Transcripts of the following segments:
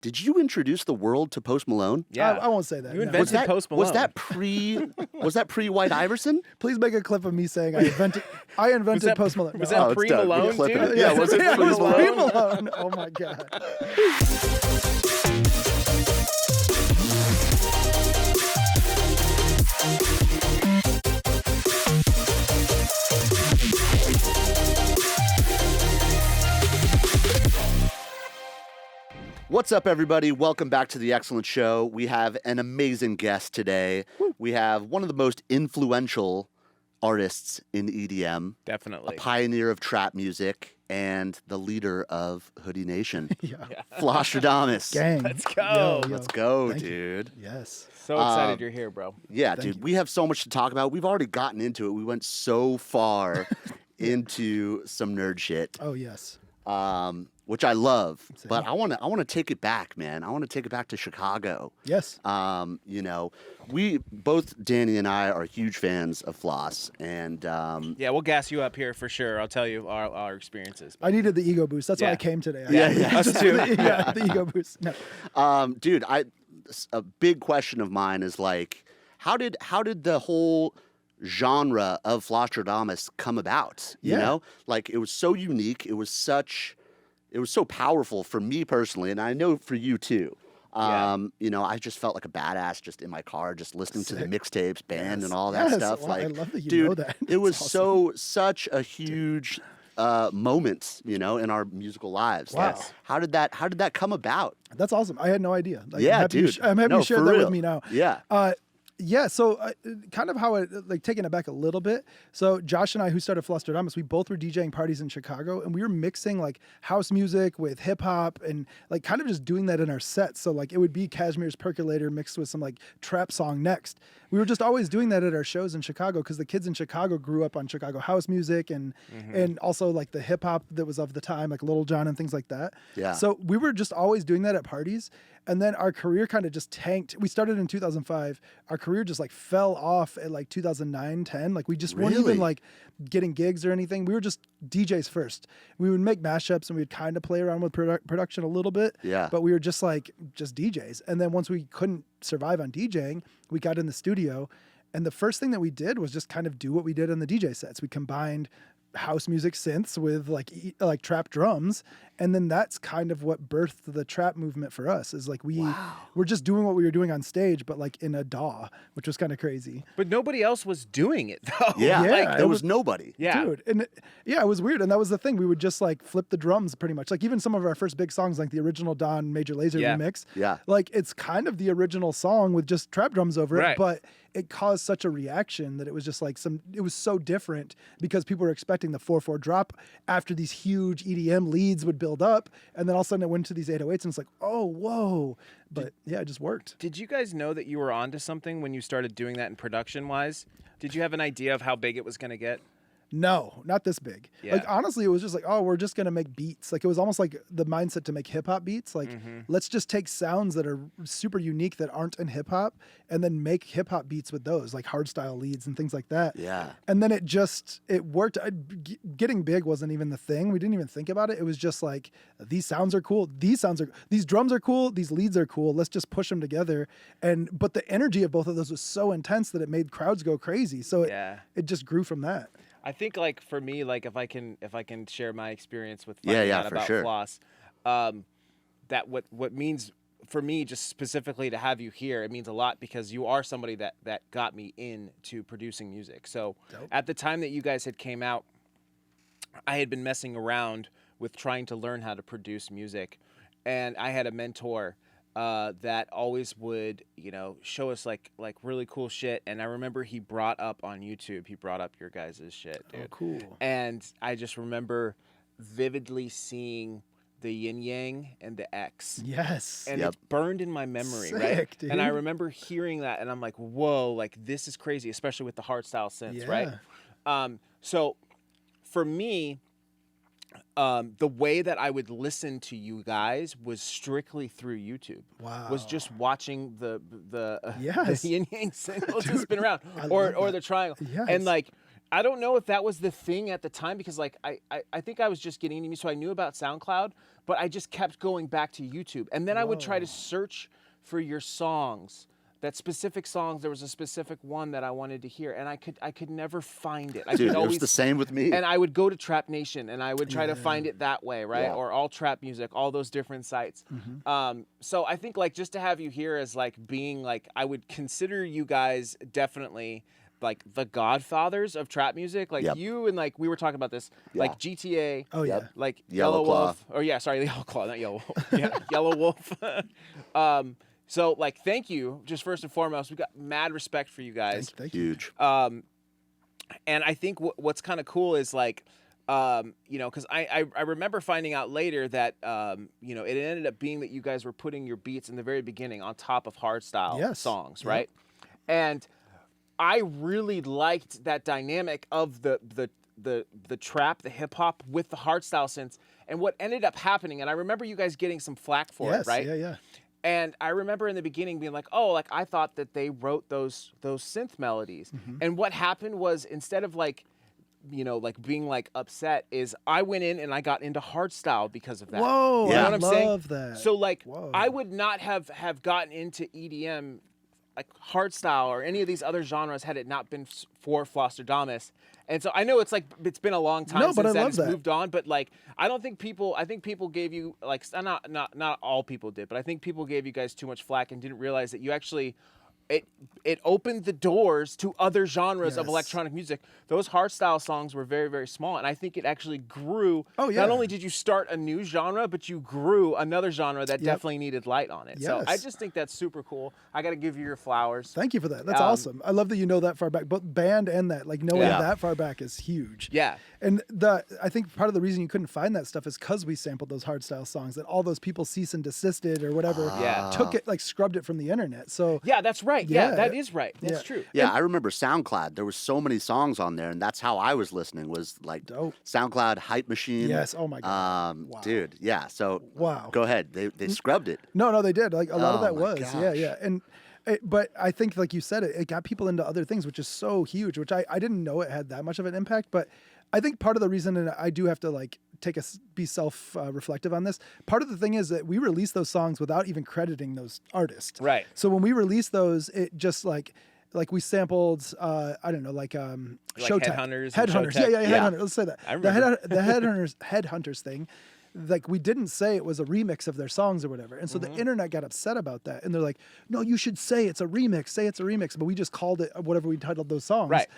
did you introduce the world to Post Malone? Yeah, I won't say that. You invented Post Malone. Was that pre White Iverson? Please make a clip of me saying I invented Post Malone. Was No. that pre-Malone, too? Yeah, was it Yeah, it was pre-Malone? pre-Malone. Oh, my God. What's up, everybody? Welcome back to the XLNT Show. We have an amazing guest today. Woo. We have one of the most influential artists in EDM, Definitely. a pioneer of trap music, and the leader of Hoodie Nation, Yeah. Flosstradamus. Gang. Let's go. Let's go, Thank you. dude. Yes. So excited you're here, bro. Yeah, Thank dude. you. We have so much to talk about. We've already gotten into it. We went so far into some nerd shit. Oh, yes. Which I love, Same. but I want to take it back, man. I want to take it back to Chicago. Yes. You know, we both, Danny and I, are huge fans of Floss, and Yeah, we'll gas you up here for sure. I'll tell you our experiences. I needed the ego boost. That's why Yeah. I came today. Yeah. Us too. Yeah, the ego boost. No. dude, a big question of mine is like, how did the whole genre of Flosstradamus come about? You Yeah. know, like it was so unique. It was so powerful for me personally, and I know for you too. You know, I just felt like a badass just in my car, just listening to the mixtapes, band, and all that Yes. stuff. Wow, Like, I love that you dude, know that. it was That's awesome. such a huge moment, you know, in our musical lives. Wow. Like, how did that come about? That's awesome. I had no idea. Like, Yeah, I'm happy dude. I'm happy No, you shared for that real. with me now. Yeah. Yeah, so kind of how it, like taking it back a little bit. So Josh and I, who started Flosstradamus, we both were DJing parties in Chicago, and we were mixing like house music with hip hop and like kind of just doing that in our sets. So like it would be Cashmere's Percolator mixed with some like trap song next. We were just always doing that at our shows in Chicago because the kids in Chicago grew up on Chicago house music and also like the hip hop that was of the time, like Little John and things like that. Yeah. So we were just always doing that at parties. And then our career kind of just tanked. We started in 2005. Our career just like fell off at like 2009, 10. Like we just weren't Really? even like getting gigs or anything. We were just DJs first. We would make mashups and we'd kind of play around with production a little bit. Yeah. But we were just DJs. And then once we couldn't survive on DJing, we got in the studio. And the first thing that we did was just kind of do what we did on the DJ sets. We combined house music synths with like trap drums, and then that's kind of what birthed the trap movement for us. Is like we're just doing what we were doing on stage, but like in a DAW, which was kind of crazy. But nobody else was doing it though. Yeah. Yeah, There it was was- nobody. Yeah. Dude, and it was weird, and that was the thing. We would just like flip the drums pretty much. Like even some of our first big songs, like the original Don Major Lazer Yeah. remix. Yeah. Like it's kind of the original song with just trap drums over it, Right. but it caused such a reaction that it was just like it was so different because people were expecting the 4/4 drop after these huge EDM leads would build up, and then all of a sudden it went to these 808s, and it's like, oh, whoa. But yeah, it just worked. Did you guys know that you were onto something when you started doing that in production wise? Did you have an idea of how big it was going to get? No, not this big. Yeah. Like honestly, it was just like, oh, we're just gonna make beats. Like it was almost like the mindset to make hip hop beats. Like let's just take sounds that are super unique that aren't in hip hop, and then make hip hop beats with those, like hardstyle leads and things like that. Yeah. And then it worked. Getting big wasn't even the thing. We didn't even think about it. It was just like these sounds are cool. These drums are cool. These leads are cool. Let's just push them together. But the energy of both of those was so intense that it made crowds go crazy. So it just grew from that. I think like for me, like if I can share my experience with Yeah, finding yeah, out for about sure. Floss, that what means for me just specifically to have you here, it means a lot because you are somebody that got me into producing music. So Dope. at the time that you guys had came out, I had been messing around with trying to learn how to produce music, and I had a mentor that always would, you know, show us like really cool shit. And I remember he brought up on YouTube, your guys' shit, dude. Oh, cool. And I just remember vividly seeing the yin yang and the X. Yes. And Yep. it's burned in my memory, right? Sick, dude. And I remember hearing that, and I'm like, whoa, like this is crazy, especially with the hardstyle synths, right? So for me, the way that I would listen to you guys was strictly through YouTube. Wow. Was just watching the Yes. yin yang singles that spin around, I or love the triangle, Yes. and like I don't know if that was the thing at the time, because like I think I was just getting into, so I knew about SoundCloud, but I just kept going back to YouTube, and then I would try to search for your songs, that specific songs. There was a specific one that I wanted to hear, and I could never find it. Dude, it was the same with me. And I would go to Trap Nation, and I would try to find it that way, right? Yeah. Or All Trap Music, all those different sites. So I think like just to have you here as like being like, I would consider you guys definitely like the godfathers of trap music. Like you and like we were talking about this, like GTA. Oh yeah. Like Yellow Claw. Wolf. Or yeah, sorry, Yellow Claw, not Yellow Wolf. Yeah, Yellow Wolf. So like, thank you. Just first and foremost, we got mad respect for you guys. Thank you. Huge. And I think what's kind of cool is like, you know, because I remember finding out later that, you know, it ended up being that you guys were putting your beats in the very beginning on top of hardstyle songs, right? And I really liked that dynamic of the trap, the hip hop with the hardstyle synths, and what ended up happening. And I remember you guys getting some flack for it, right? Yeah. And I remember in the beginning being like, oh, like I thought that they wrote those synth melodies. And what happened was, instead of like, you know, like being like upset, is I went in and I got into hardstyle because of that. Whoa, you know I what I'm love saying? that. So like, Whoa. I would not have gotten into EDM, like hardstyle or any of these other genres, had it not been for Flosstradamus. And so I know it's like, it's been a long time since that has moved on, but like, I think people gave you like, not all people did, but I think people gave you guys too much flack and didn't realize that you actually, it opened the doors to other genres of electronic music. Those hardstyle songs were very, very small, and I think it actually grew. Oh yeah. Not only did you start a new genre, but you grew another genre that definitely needed light on it. So I just think that's super cool. I got to give you your flowers. Thank you for that. That's awesome. I love that you know that far back, both band and that. Like knowing that far back is huge. Yeah. And I think part of the reason you couldn't find that stuff is because we sampled those hardstyle songs, that all those people cease and desisted or whatever took it, like scrubbed it from the internet. So yeah, that's right. Yeah, that is right. That's true. Yeah, I remember SoundCloud. There was so many songs on there, and that's how I was listening, was like SoundCloud, Hype Machine. Yes. Oh my God. Wow. Dude. Yeah. So go ahead. They scrubbed it. No, they did. Like a lot of that was. Gosh. Yeah. And but I think, like you said, it got people into other things, which is so huge, which I didn't know it had that much of an impact. But I think part of the reason, and I do have to like be self-reflective on this, part of the thing is that we released those songs without even crediting those artists. Right. So when we released those, it just like we sampled, I don't know, like Showtech. Headhunters. Headhunters. Yeah, Headhunters. Let's say that. I remember. The Headhunters thing. Like we didn't say it was a remix of their songs or whatever. And so the internet got upset about that. And they're like, no, you should say it's a remix. Say it's a remix. But we just called it whatever we titled those songs. Right.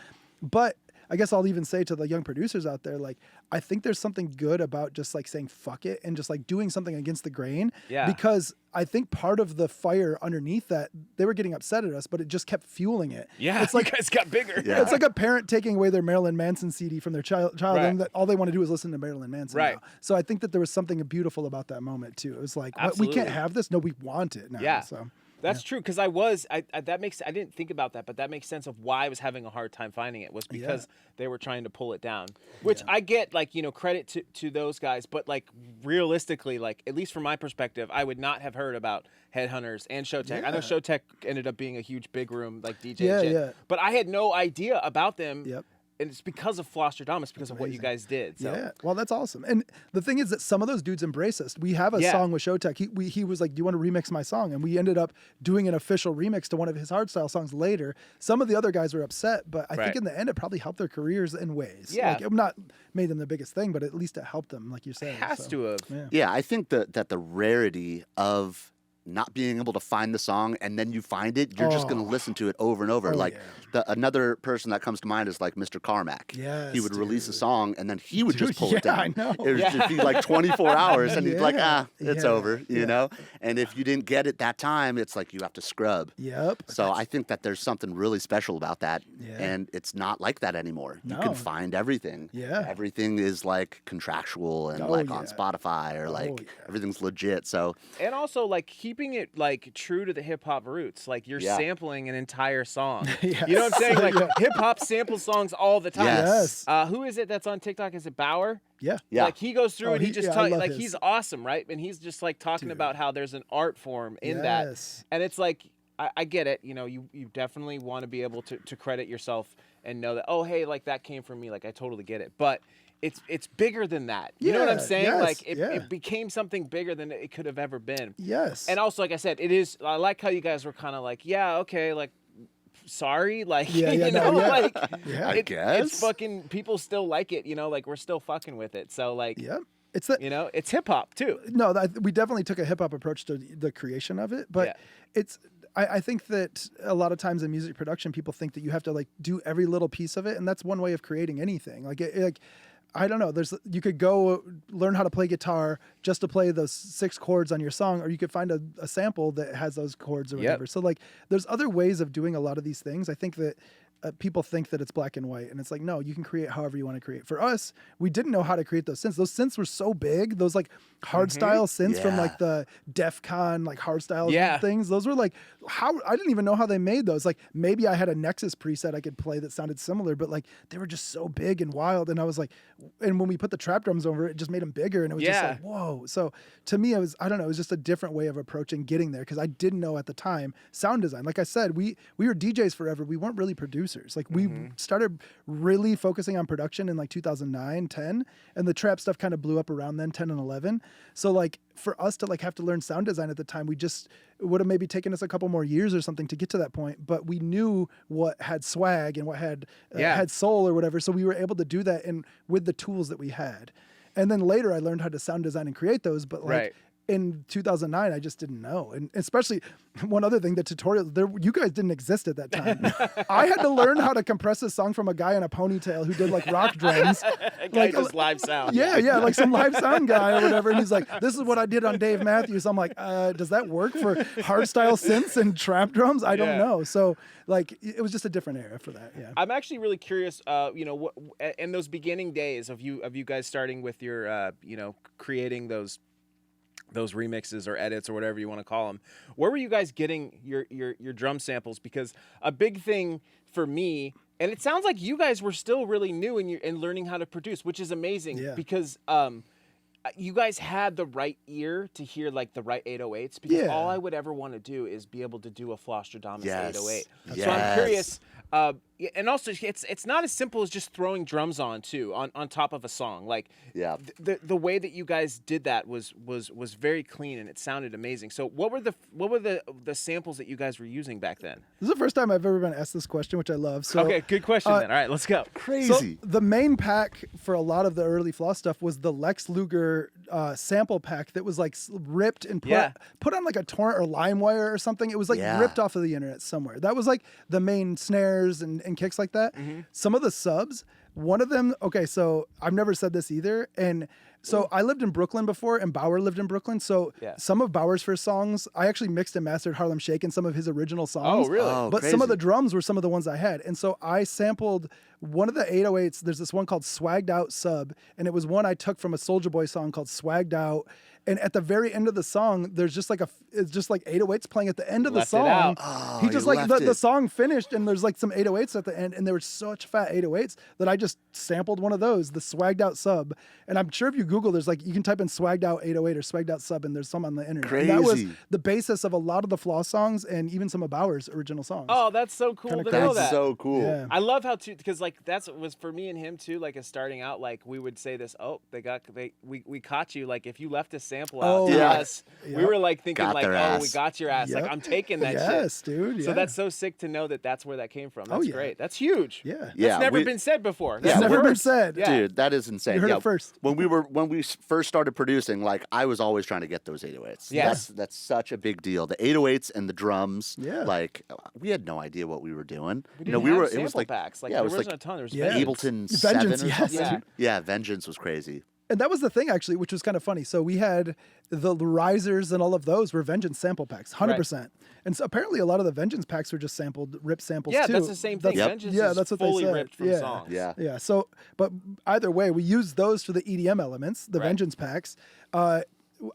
But I guess I'll even say to the young producers out there, like, I think there's something good about just like saying fuck it and just like doing something against the grain. Yeah. Because I think part of the fire underneath that, they were getting upset at us, but it just kept fueling it. Yeah. It's like, you guys got bigger. Yeah. It's like a parent taking away their Marilyn Manson CD from their child and that all they want to do is listen to Marilyn Manson. Right. Now. So I think that there was something beautiful about that moment too. It was like, what, we can't have this. No, we want it now. Yeah. So. That's true, because I didn't think about that, but that makes sense of why I was having a hard time finding it, was because they were trying to pull it down, which I get, like, you know, credit to those guys, but like realistically, like at least from my perspective, I would not have heard about Headhunters and Showtech. I know Showtech ended up being a huge big room like DJ but I had no idea about them. Yep. And it's because of Flosstradamus, because of what you guys did. So. Yeah, well, that's awesome. And the thing is that some of those dudes embrace us. We have a song with Showtech. He was like, do you want to remix my song? And we ended up doing an official remix to one of his hardstyle songs later. Some of the other guys were upset, but I think in the end it probably helped their careers in ways. Yeah. Like, it not made them the biggest thing, but at least it helped them, like you said. It has to have. Yeah, I think that the rarity of not being able to find the song and then you find it, you're just going to listen to it over and over. Another person that comes to mind is like Mr. Carmack. Yes, he would release a song and then he would just pull it down. I know. It would just be like 24 hours and he'd be like, it's over, you know? And if you didn't get it that time, it's like you have to scrub. Yep. So I think that there's something really special about that. And it's not like that anymore. You can find everything. Yeah. Everything is like contractual and on Spotify or everything's legit. So. And also like keeping it like true to the hip hop roots. Like you're sampling an entire song. You know what I'm saying? Like hip hop samples songs all the time. Yes. Who is it that's on TikTok? Is it Bauer? Yeah. Like he goes through and he just like his. he's awesome, right? And he's just like talking about how there's an art form in that. And it's like I get it. You know, you definitely want to be able to credit yourself and know that, oh, hey, like that came from me. Like I totally get it. But it's bigger than that. You know what I'm saying? Yes, like it became something bigger than it could have ever been. Yes. And also, like I said, I like how you guys were kind of like, yeah, okay, like, sorry, like, like, I guess. it's fucking, people still like it, like we're still fucking with it. So like, it's that, it's hip hop too. No, we definitely took a hip hop approach to the creation of it, but I think that a lot of times in music production, people think that you have to like do every little piece of it, and that's one way of creating anything. Like, I don't know. You could go learn how to play guitar just to play those 6 chords on your song, or you could find a sample that has those chords or whatever. So like, there's other ways of doing a lot of these things. I think that people think that it's black and white, and it's like, no, you can create however you want to create. For us, we didn't know how to create those synths. Those synths were so big. Those like hardstyle synths from like the DEF CON like hardstyle things. Those were like, I didn't even know how they made those. Like maybe I had a Nexus preset I could play that sounded similar, but like they were just so big and wild. And I was like, and when we put the trap drums over it, just made them bigger, and it was just like, whoa. So to me, it was just a different way of approaching getting there, because I didn't know at the time sound design. Like I said, we were DJs forever. We weren't really producers. Like we started really focusing on production in like 2009, 10, and the trap stuff kind of blew up around then, 10 and 11. So like for us to like have to learn sound design at the time, it would have maybe taken us a couple more years or something to get to that point, but we knew what had swag and what had soul or whatever. So we were able to do that and with the tools that we had. And then later I learned how to sound design and create those, but like in 2009, I just didn't know. And especially one other thing, the tutorials, you guys didn't exist at that time. I had to learn how to compress a song from a guy in a ponytail who did like rock drums. Like just live sound. Yeah, like some live sound guy or whatever. And he's like, this is what I did on Dave Matthews. I'm like, does that work for hardstyle synths and trap drums? I don't know. So like, it was just a different era for that. Yeah. I'm actually really curious, in those beginning days of you guys starting with your, creating those remixes or edits or whatever you want to call them, where were you guys getting your drum samples? Because a big thing for me, and it sounds like you guys were still really new in learning how to produce, which is amazing because you guys had the right ear to hear like the right 808s, because all I would ever want to do is be able to do a Flosstradamus 808. So I'm curious. And also, it's not as simple as just throwing drums on top of a song. Like the way that you guys did that was very clean, and it sounded amazing. So what were the samples that you guys were using back then? This is the first time I've ever been asked this question, which I love. So okay, good question then. All right, let's go. Crazy. So the main pack for a lot of the early Floss stuff was the Lex Luger sample pack that was like ripped and put on like a torrent or LimeWire or something. It was like ripped off of the internet somewhere. That was like the main snares and kicks like that. Some of the subs, one of them, okay, so I've never said this either, and so I lived in Brooklyn before, and Bauer lived in Brooklyn, so some of Bauer's first songs, I actually mixed and mastered Harlem Shake and some of his original songs. Oh, really? But crazy. some of the drums were some of the ones I had, and so I sampled one of the 808s. There's this one called Swagged Out Sub, and it was one I took from a Soulja Boy song called Swagged Out. And at the very end of the song, there's just like it's just like 808s playing at the end of the song. He just like the song finished, and there's like some 808s at the end, and there were such fat 808s that I just sampled one of those, the Swagged Out Sub. And I'm sure if you Google, there's like, you can type in Swagged Out 808 or Swagged Out Sub, and there's some on the internet. Crazy. And that was the basis of a lot of the Floss songs and even some of Bauer's original songs. Oh, that's so cool to know that. That's so cool. Yeah. I love how because like was for me and him too. Like as starting out, like we would say this. Oh, we caught you. Like if you left a sample out to us, we were like thinking like, oh, we got your ass. Like I'm taking that shit. Yes, dude. Yeah. So that's so sick to know that that's where that came from. That's great. That's huge. Yeah. That's never been said before. It's never been said. Yeah. Dude, that is insane. You heard it first. When we first started producing, like I was always trying to get those 808s. Yeah. That's such a big deal. The 808s and the drums. Yeah. Like we had no idea what we were doing. We were it was like packs. Like it was wasn't a ton. There was Ableton Vengeance, 7 or something. yes. Yeah, Vengeance was crazy. And that was the thing, actually, which was kind of funny. So we had the risers and all of those were Vengeance sample packs, 100%. Right. And so apparently a lot of the Vengeance packs were just ripped samples too. Yeah, that's the same thing. Vengeance that's what fully they said. ripped from songs. Yeah. So, but either way, we used those for the EDM elements, the Vengeance packs. I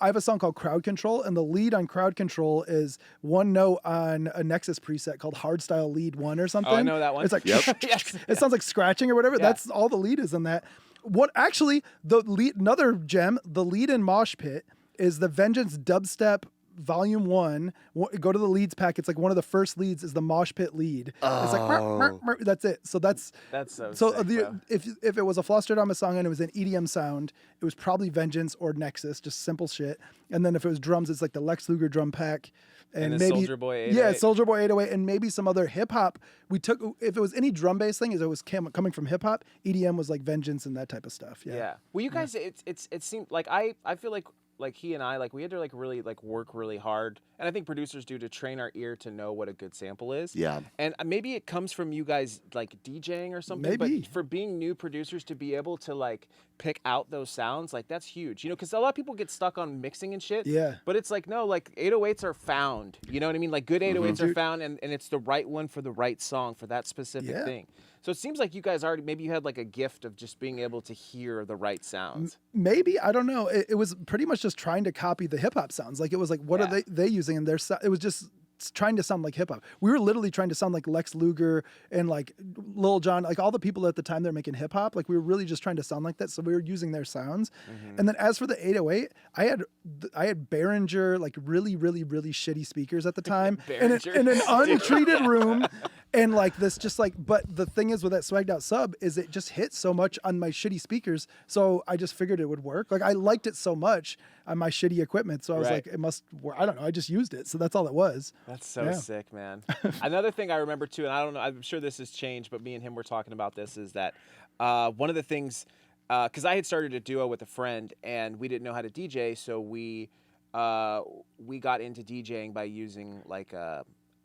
have a song called Crowd Control, and the lead on Crowd Control is one note on a Nexus preset called Hardstyle Lead 1 or something. Oh, I know that one. It's like, it sounds like scratching or whatever. Yeah. That's all the lead is in that. What actually, the lead, another gem, the lead in Mosh Pit is the Vengeance dubstep volume 1, go to the leads pack. It's like one of the first leads is the mosh pit lead. It's like, that's it. So that's so so sick, bro. if it was a Flosstradamus song and it was an EDM sound, it was probably Vengeance or Nexus, just simple shit. And then if it was drums, it's like the Lex Luger drum pack. And the maybe Soulja Boy 808. Soulja Boy 808, and maybe some other hip hop. We took, if it was any drum bass thing, it was coming from hip hop. EDM was like Vengeance and that type of stuff. Yeah. Well, you guys, it seemed like I feel like he and I, like we had to like really like work really hard, and I think producers do, to train our ear to know what a good sample is. Yeah. And maybe it comes from you guys like DJing or something. Maybe. But for being new producers to be able to like pick out those sounds, like that's huge. You know, because a lot of people get stuck on mixing and shit. Yeah. But it's like, no, like 808s are found. You know what I mean? Like good 808s are found, and it's the right one for the right song for that specific thing. So it seems like you guys already, maybe you had like a gift of just being able to hear the right sounds. Maybe, I don't know. It was pretty much just trying to copy the hip hop sounds. Like it was like, what are they using? And it was just trying to sound like hip hop. We were literally trying to sound like Lex Luger and like Lil Jon, like all the people at the time they're making hip hop. Like we were really just trying to sound like that. So we were using their sounds. And then as for the 808, I had Behringer, like really, really, really shitty speakers at the time in an untreated room. And like this, just like, but the thing is with that swagged out sub is it just hit so much on my shitty speakers. So I just figured it would work. Like I liked it so much on my shitty equipment. So I was like, it must work. I don't know. I just used it. So that's all it was. That's so sick, man. Another thing I remember too, and I don't know, I'm sure this has changed, but me and him were talking about this, is that one of the things, because I had started a duo with a friend and we didn't know how to DJ. So we got into DJing by using like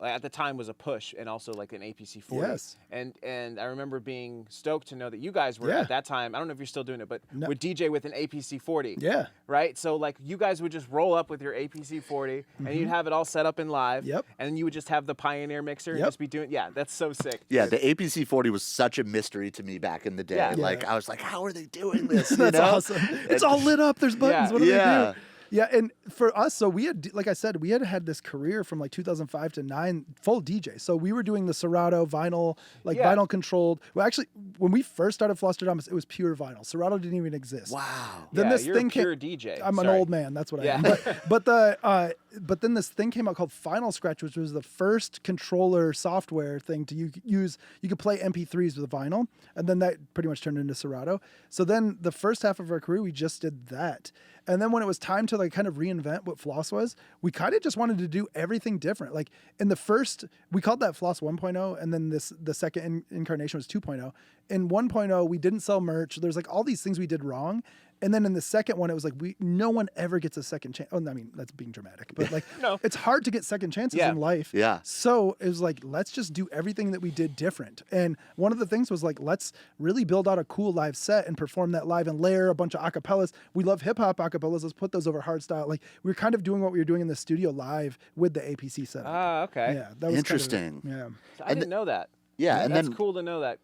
at the time was a push and also like an APC-40. Yes. And I remember being stoked to know that you guys were at that time, I don't know if you're still doing it, but would DJ with an APC-40. Yeah. Right? So like you guys would just roll up with your APC-40 and you'd have it all set up in live. Yep. And then you would just have the Pioneer mixer and just be doing, that's so sick. Yeah, the APC-40 was such a mystery to me back in the day. Yeah. Like I was like, how are they doing this? You That's know? awesome. It's all lit up. There's buttons. What do they do? Yeah, and for us, so we had, like I said, we had this career from like 2005 to 9, full DJ. So we were doing the Serato vinyl, like vinyl controlled. Well, actually, when we first started Flosstradamus, it was pure vinyl. Serato didn't even exist. Wow. Then this you're thing a pure DJ. I'm an old man. That's what I am. But then this thing came out called Final Scratch, which was the first controller software thing to use. You could play MP3s with vinyl, and then that pretty much turned into Serato. So then the first half of our career, we just did that. And then when it was time to like kind of reinvent what Floss was, we kind of just wanted to do everything different. Like in the first, we called that Floss 1.0, and then the second incarnation was 2.0. In 1.0, we didn't sell merch. There's like all these things we did wrong. And then in the second one, it was like no one ever gets a second chance. Oh, I mean, that's being dramatic, but like it's hard to get second chances in life. Yeah. So it was like, let's just do everything that we did different. And one of the things was like, let's really build out a cool live set and perform that live and layer a bunch of acapellas. We love hip hop acapellas. Let's put those over hardstyle. Like we were kind of doing what we were doing in the studio live with the APC setup. Ah, okay. Yeah, that was interesting. So I didn't know that. Yeah, and that's then cool to know that.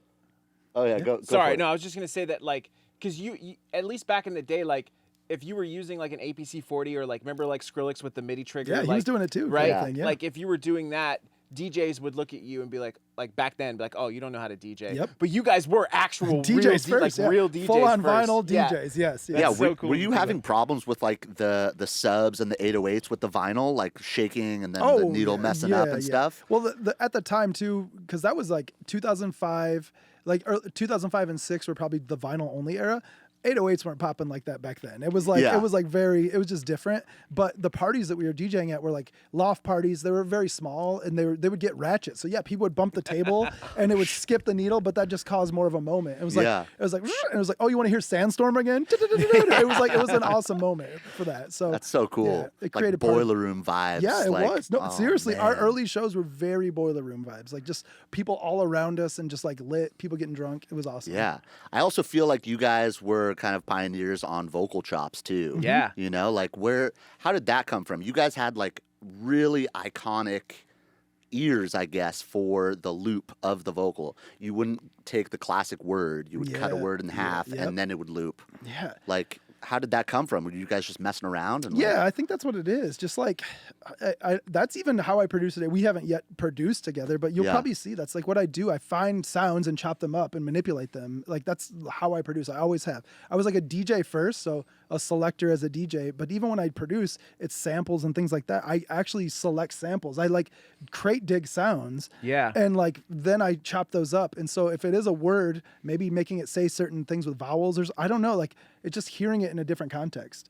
Oh yeah, go. Sorry, for it. no, I was just gonna say that like, because you at least back in the day, like if you were using like an APC-40 or like remember like Skrillex with the MIDI trigger. Yeah, he was doing it too. Right. Yeah. Like if you were doing that, DJs would look at you and be like back then, be like, oh, you don't know how to DJ. Yep. But you guys were actual DJs real, first, like real DJs full on first. vinyl DJs. Yes. Yeah, so cool were to you do having that. problems with like the subs and the 808s with the vinyl, like shaking and then the needle messing up and stuff? Well, at the time too, because that was like 2005, like 2005 and 6 were probably the vinyl only era. 808s weren't popping like that back then. It was like it was just different. But the parties that we were DJing at were like loft parties. They were very small and they would get ratchet. So yeah, people would bump the table and it would skip the needle, but that just caused more of a moment. It was like and it was like, oh, you want to hear Sandstorm again? It was an awesome moment for that. So that's so cool. Yeah, it created like boiler room vibes. Yeah, it like, was. No, seriously, man. our early shows were very boiler room vibes. Like just people all around us and just like lit, people getting drunk. It was awesome. Yeah. I also feel like you guys were kind of pioneers on vocal chops too. Yeah. You know, like how did that come from? You guys had like really iconic ears, I guess, for the loop of the vocal. You wouldn't take the classic word. You would cut a word in half and then it would loop. Yeah. Like, how did that come from? Were you guys just messing around? And yeah, I think that's what it is. Just like, that's even how I produce it. We haven't yet produced together, but you'll probably see that's like what I do. I find sounds and chop them up and manipulate them. Like that's how I produce. I always have. I was like a DJ first, so a selector as a DJ, but even when I produce, it's samples and things like that. I actually select samples. I like crate dig sounds. Yeah. And like then I chop those up. And so if it is a word, maybe making it say certain things with vowels, or I don't know, like it's just hearing it in a different context.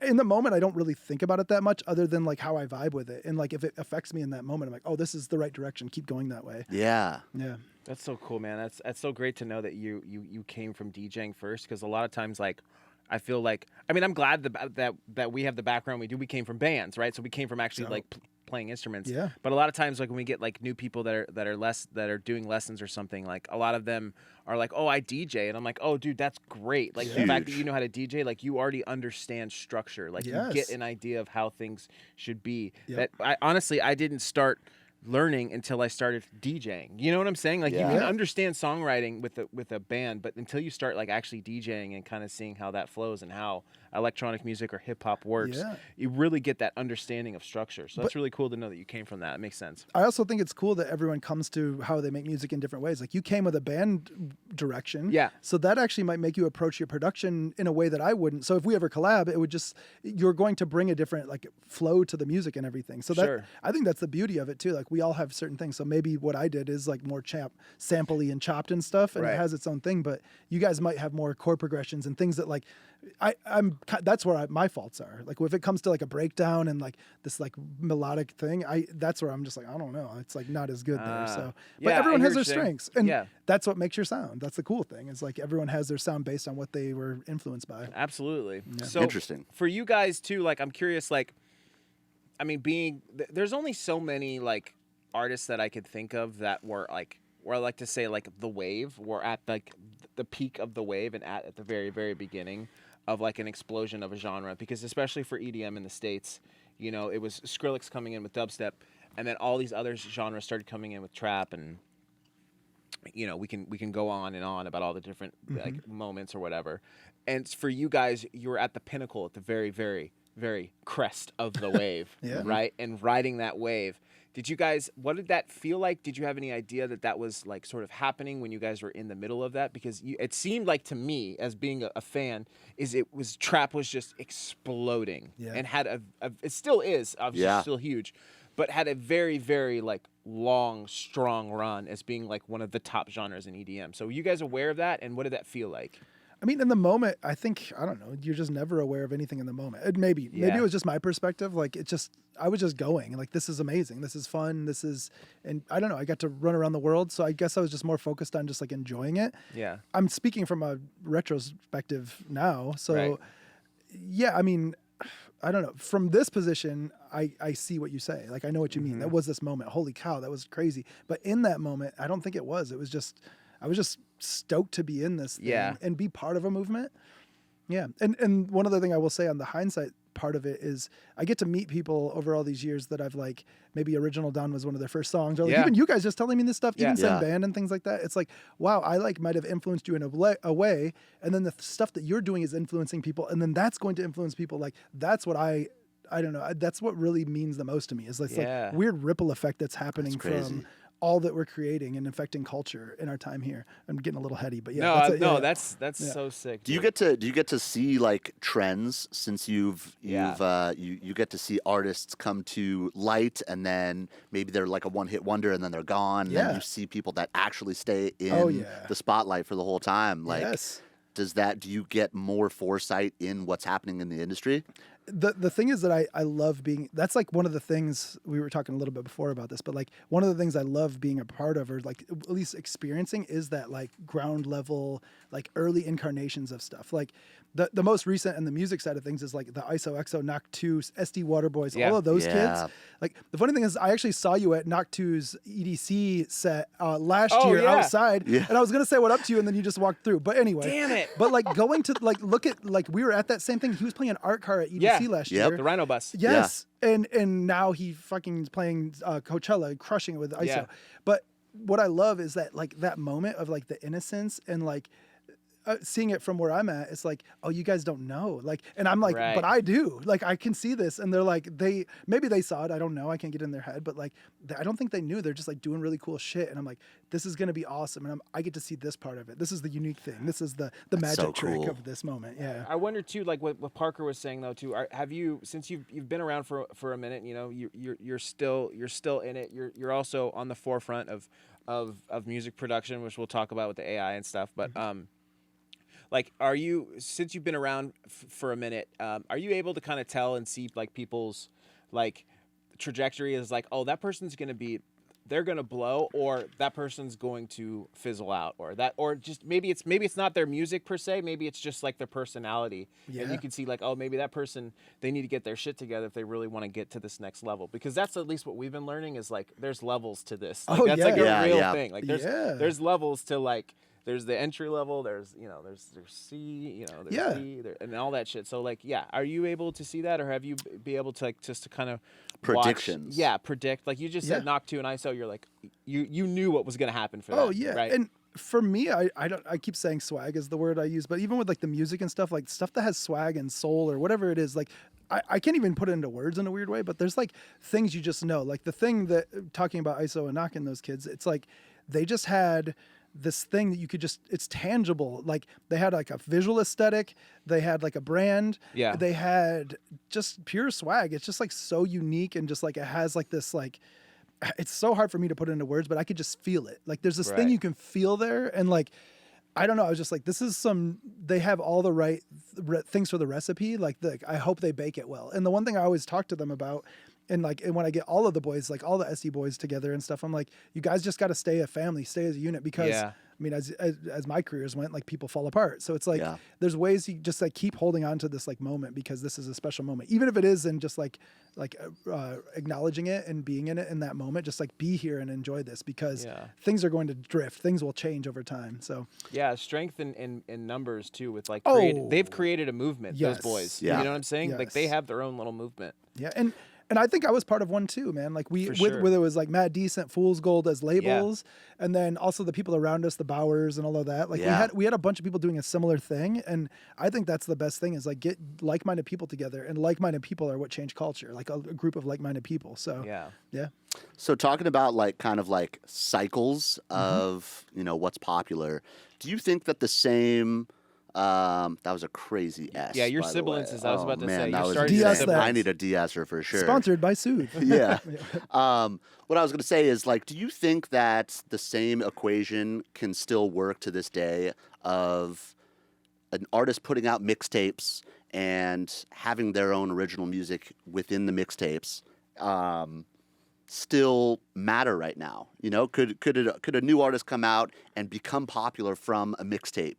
In the moment, I don't really think about it that much other than like how I vibe with it. And like if it affects me in that moment, I'm like, oh, this is the right direction. Keep going that way. Yeah. Yeah. That's so cool, man. That's so great to know that you came from DJing first, because a lot of times, like, I feel like, I mean, I'm glad that we have the background we do. We came from bands, right? So we came from actually like playing instruments. Yeah. But a lot of times, like when we get like new people that are doing lessons or something, like a lot of them are like, oh, I DJ, and I'm like, oh, dude, that's great. Like the fact that you know how to DJ, like you already understand structure, like you get an idea of how things should be. That I didn't start learning until I started DJing. You know what I'm saying? Like you can understand songwriting with a band, but until you start like actually DJing and kind of seeing how that flows and how electronic music or hip hop works, you really get that understanding of structure. So that's really cool to know that you came from that. It makes sense. I also think it's cool that everyone comes to how they make music in different ways. Like you came with a band direction. Yeah. So that actually might make you approach your production in a way that I wouldn't. So if we ever collab, it would just, you're going to bring a different like flow to the music and everything. So that, I think that's the beauty of it too. Like we all have certain things. So maybe what I did is like more sampley and chopped and stuff, and it has its own thing, but you guys might have more chord progressions and things that like, that's where my faults are. Like if it comes to like a breakdown and like this like melodic thing, that's where I'm just like, I don't know. It's like not as good there. So, but everyone has their strengths, and that's what makes your sound. That's the cool thing. Is like everyone has their sound based on what they were influenced by. Absolutely. Yeah. So Interesting. For you guys too, like I'm curious, like, I mean, there's only so many like artists that I could think of that were like, or I like to say like the wave, were at like the peak of the wave and at the very, very beginning of like an explosion of a genre, because especially for EDM in the States, you know, it was Skrillex coming in with dubstep, and then all these other genres started coming in with trap, and you know, we can go on and on about all the different like moments or whatever. And for you guys, you were at the pinnacle, at the very, very, very crest of the wave, right? And riding that wave. Did you guys, what did that feel like? Did you have any idea that that was like sort of happening when you guys were in the middle of that? Because it seemed like to me, as being a fan, trap was just exploding and had it still is, obviously still huge, but had a very, very like long, strong run as being like one of the top genres in EDM. So were you guys aware of that, and what did that feel like? I mean, in the moment, I think, I don't know, you're just never aware of anything in the moment. Maybe it was just my perspective. Like I was just going like, this is amazing. This is fun. And I don't know, I got to run around the world. So I guess I was just more focused on just like enjoying it. Yeah. I'm speaking from a retrospective now. So yeah, I mean, I don't know. From this position, I see what you say. Like, I know what you mean. That was this moment. Holy cow, that was crazy. But in that moment, I don't think it was. It was just, I was just stoked to be in this thing and be part of a movement. Yeah. And one other thing I will say on the hindsight part of it is I get to meet people over all these years that I've like, maybe Original Dawn was one of their first songs, or like even you guys just telling me this stuff, even Send Band and things like that. It's like, wow, I like might have influenced you in a way. And then the stuff that you're doing is influencing people. And then that's going to influence people. Like, that's what I don't know. That's what really means the most to me, is this like weird ripple effect that's happening from all that we're creating and affecting culture in our time here. I'm getting a little heady, but that's so sick. Do you get to see like trends, since you get to see artists come to light, and then maybe they're like a one-hit wonder and then they're gone. And then you see people that actually stay in the spotlight for the whole time. Like, do you get more foresight in what's happening in the industry? The thing is that I love being, that's like one of the things, we were talking a little bit before about this, but like one of the things I love being a part of, or like at least experiencing, is that like ground level, like early incarnations of stuff. Like the most recent and the music side of things is like the ISO, Knock 2, SD Waterboys, all of those kids. Like the funny thing is I actually saw you at Knock 2's EDC set last year outside, and I was going to say what up to you, and then you just walked through. But anyway. Damn it. But like going to like look at, like we were at that same thing. He was playing an art car at EDC last year. The Rhino Bus. Yes. And now he fucking is playing Coachella, crushing it with ISO. But what I love is that like that moment of like the innocence and like seeing it from where I'm at, it's like, oh, you guys don't know. Like, and I'm like, Right. but I do. Like, I can see this. And they're like, maybe they saw it. I don't know. I can't get in their head. But like, I don't think they knew. They're just like doing really cool shit. And I'm like, this is going to be awesome. And I get to see this part of it. This is the unique thing. This is the magic so trick cool. of this moment. Yeah. I wonder too, like what Parker was saying though too. Have you, since you've been around for a minute, you know, you're still in it. You're also on the forefront of music production, which we'll talk about with the AI and stuff. But like, are you, since you've been around for a minute, are you able to kind of tell and see like people's like trajectory is like, oh, that person's gonna be, they're gonna blow, or that person's going to fizzle out, or just maybe it's not their music per se, maybe it's just like their personality. Yeah. And you can see like, oh, maybe that person, they need to get their shit together if they really want to get to this next level, because that's at least what we've been learning is like there's levels to this. Like, Oh, that's yeah. like a Yeah, real yeah. thing. Like Yeah. there's levels to like. There's the entry level. There's there's C. There's Yeah. D, and all that shit. So like, yeah, are you able to see that, or have you be able to like just to kind of Predictions. predict? Like you just Yeah. said, knock 2 and ISO. You're like, you knew what was gonna happen for that. Oh yeah, right. and for me, I keep saying swag is the word I use, but even with like the music and stuff, like stuff that has swag and soul or whatever it is, like I can't even put it into words in a weird way, but there's like things you just know, like the thing that talking about ISO and knocking those kids, it's like they just had this thing that you could just, it's tangible. Like they had like a visual aesthetic, they had like a brand, Yeah. they had just pure swag. It's just like so unique, and just like it has like this like, it's so hard for me to put into words, but I could just feel it. Like there's this thing Right. you can feel there, and like I don't know, I was just like, this is they have all the right things for the recipe. Like I hope they bake it well. And the one thing I always talk to them about, and when I get all of the boys, like all the SE boys together and stuff, I'm like, you guys just got to stay a family, stay as a unit, because Yeah. I mean, as my careers went, like people fall apart. So it's like, Yeah. there's ways you just like keep holding on to this like moment, because this is a special moment, even if it is in just like acknowledging it and being in it in that moment, just like be here and enjoy this, because Yeah. things are going to drift. Things will change over time. So Yeah, strength in numbers too. With like, Oh. they've created a movement. Yes. Those boys. Yeah. You know what I'm saying? Like they Yes. have their own little movement. yeah. And I think I was part of one too, man. Like For with sure. whether it was like Mad Decent, Fool's Gold as labels, and then also the people around us, the Bowers and all of that. Like Yeah. we had a bunch of people doing a similar thing, and I think that's the best thing is like get like-minded people together, and like-minded people are what change culture. Like a group of like-minded people. So Yeah. So talking about like kind of like cycles Mm-hmm. of what's popular, do you think that the same that was a crazy S? Yeah, your by the sibilance way. is- I was Oh, about to man, say, that you're was starting to insane. sibilance. I need a de-esser for sure. sponsored by Soothe. Yeah. What I was going to say is like, do you think that the same equation can still work to this day of an artist putting out mixtapes and having their own original music within the mixtapes still matter right now? Could a new artist come out and become popular from a mixtape?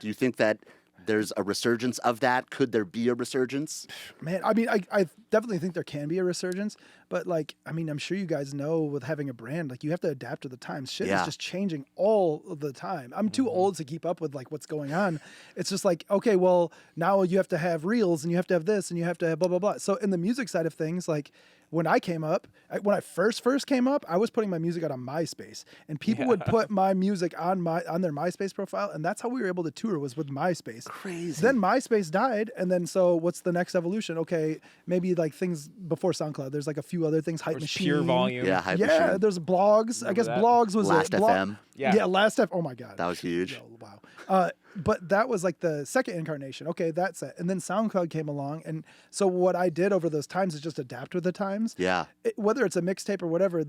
Do you think that there's a resurgence of that? Could there be a resurgence? Man, I mean, I definitely think there can be a resurgence, but like, I mean, I'm sure you guys know with having a brand, like you have to adapt to the times. Shit Yeah. is just changing all of the time. I'm too old to keep up with like what's going on. It's just like, okay, well, now you have to have reels and you have to have this and you have to have blah, blah, blah. So in the music side of things, like when I came up, when I first came up, I was putting my music out on MySpace, and people would put my music on their MySpace profile, and that's how we were able to tour, was with MySpace. Crazy. Then MySpace died, and then so what's the next evolution? Okay, maybe like things before SoundCloud. There's like a few other things, Hype There's Machine. pure volume. Yeah, Hype Yeah, Machine. there's blogs. I Remember guess that? blogs was Last it. FM. Yeah. Last FM. Oh my god, That was huge. Yo, wow. But that was like the second incarnation. Okay, that's it. And then SoundCloud came along, and so what I did over those times is just adapt with the times. Yeah. Whether it's a mixtape or whatever,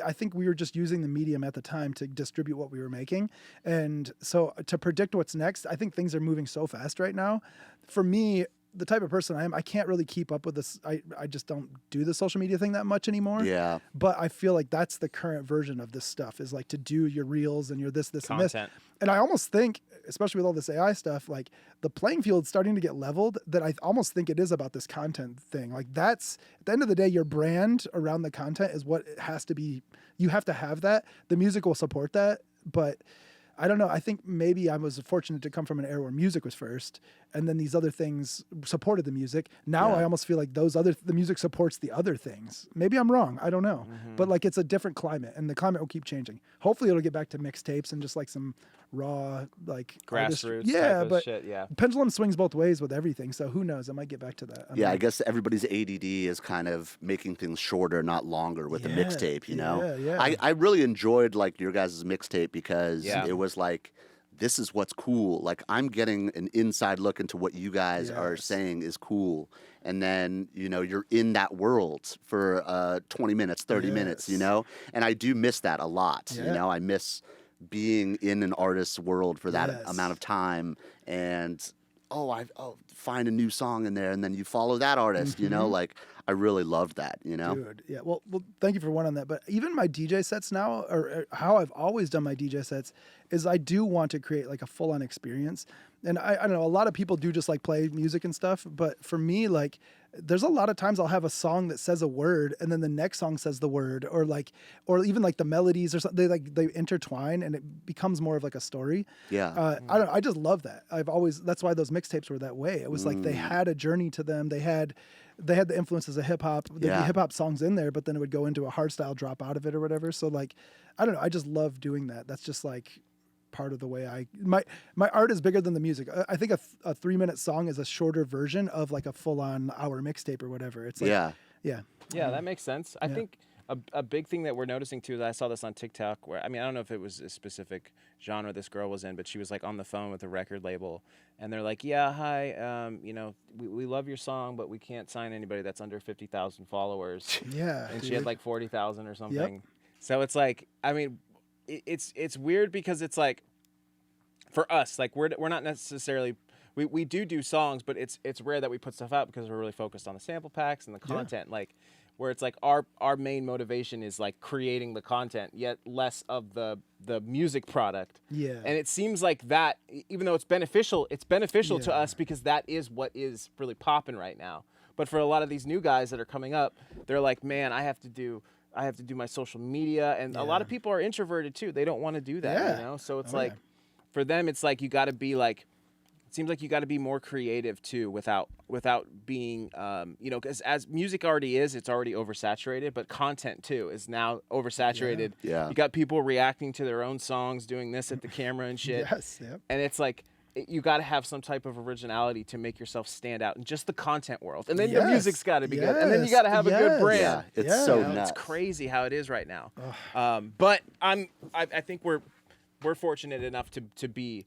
I think we were just using the medium at the time to distribute what we were making. And so to predict what's next, I think things are moving so fast right now. For me, the type of person I am, I can't really keep up with this. I just don't do the social media thing that much anymore. Yeah. But I feel like that's the current version of this stuff, is like to do your reels and your this, and this. Content. And I almost think, especially with all this AI stuff, like the playing field's starting to get leveled, that I almost think it is about this content thing. Like that's, at the end of the day, your brand around the content is what it has to be. You have to have that. The music will support that. But I don't know. I think maybe I was fortunate to come from an era where music was first, and then these other things supported the music. Now Yeah. I almost feel like the music supports the other things. Maybe I'm wrong. I don't know. But like it's a different climate, and the climate will keep changing. Hopefully it'll get back to mixtapes and just like some raw, like Grassroots yeah, type of but shit, yeah. pendulum swings both ways with everything. So who knows? I might get back to that. Yeah, I guess everybody's ADD is kind of making things shorter, not longer with the mixtape, you know? Yeah. I really enjoyed like your guys' mixtape because Yeah. it was like, this is what's cool. Like I'm getting an inside look into what you guys are saying is cool. And then, you know, you're in that world for 20 minutes, 30 minutes, you know? And I do miss that a lot. You know, I miss being in an artist's world for that amount of time and find a new song in there and then you follow that artist, you know, like I really loved that, you know. Dude, yeah. Well, thank you for one on that. But even my DJ sets now, or how I've always done my DJ sets, is I do want to create like a full-on experience. And I don't know, a lot of people do just like play music and stuff, but for me, like, there's a lot of times I'll have a song that says a word and then the next song says the word, or even like the melodies or something, they intertwine and it becomes more of like a story. Yeah. I don't know, I just love that. That's why those mixtapes were that way. It was like they had a journey to them. They had the influences of hip hop. There'd be hip hop songs in there, but then it would go into a hardstyle drop out of it or whatever. So like, I don't know, I just love doing that. That's just like part of the way my art is bigger than the music. I think a 3-minute song is a shorter version of like a full-on hour mixtape or whatever. It's like, yeah, that makes sense. I think a big thing that we're noticing too, that I saw this on TikTok, where I don't know if it was a specific genre this girl was in, but she was like on the phone with a record label, and they're like, "Yeah, hi, you know, we love your song, but we can't sign anybody that's under 50,000 followers." Yeah, and she had like 40,000 or something. Yep. So it's like, I mean, it's weird because it's like, for us, like we're not necessarily. We do songs, but it's rare that we put stuff out because we're really focused on the sample packs and the content. Like, where it's like our main motivation is like creating the content, yet less of the music product. Yeah. And it seems like that, even though it's beneficial to us because that is what is really popping right now. But for a lot of these new guys that are coming up, they're like, man, I have to do my social media, and a lot of people are introverted too. They don't want to do that, you know. So it's for them, it's like you got to be like. It seems like you got to be more creative too, without being, you know, because as music already is, it's already oversaturated, but content too is now oversaturated. Yeah. You got people reacting to their own songs, doing this at the camera and shit. And it's like you got to have some type of originality to make yourself stand out in just the content world, and then the music's got to be good, and then you got to have a good brand. Yeah, it's so nuts. It's crazy how it is right now. But I think we're fortunate enough to be.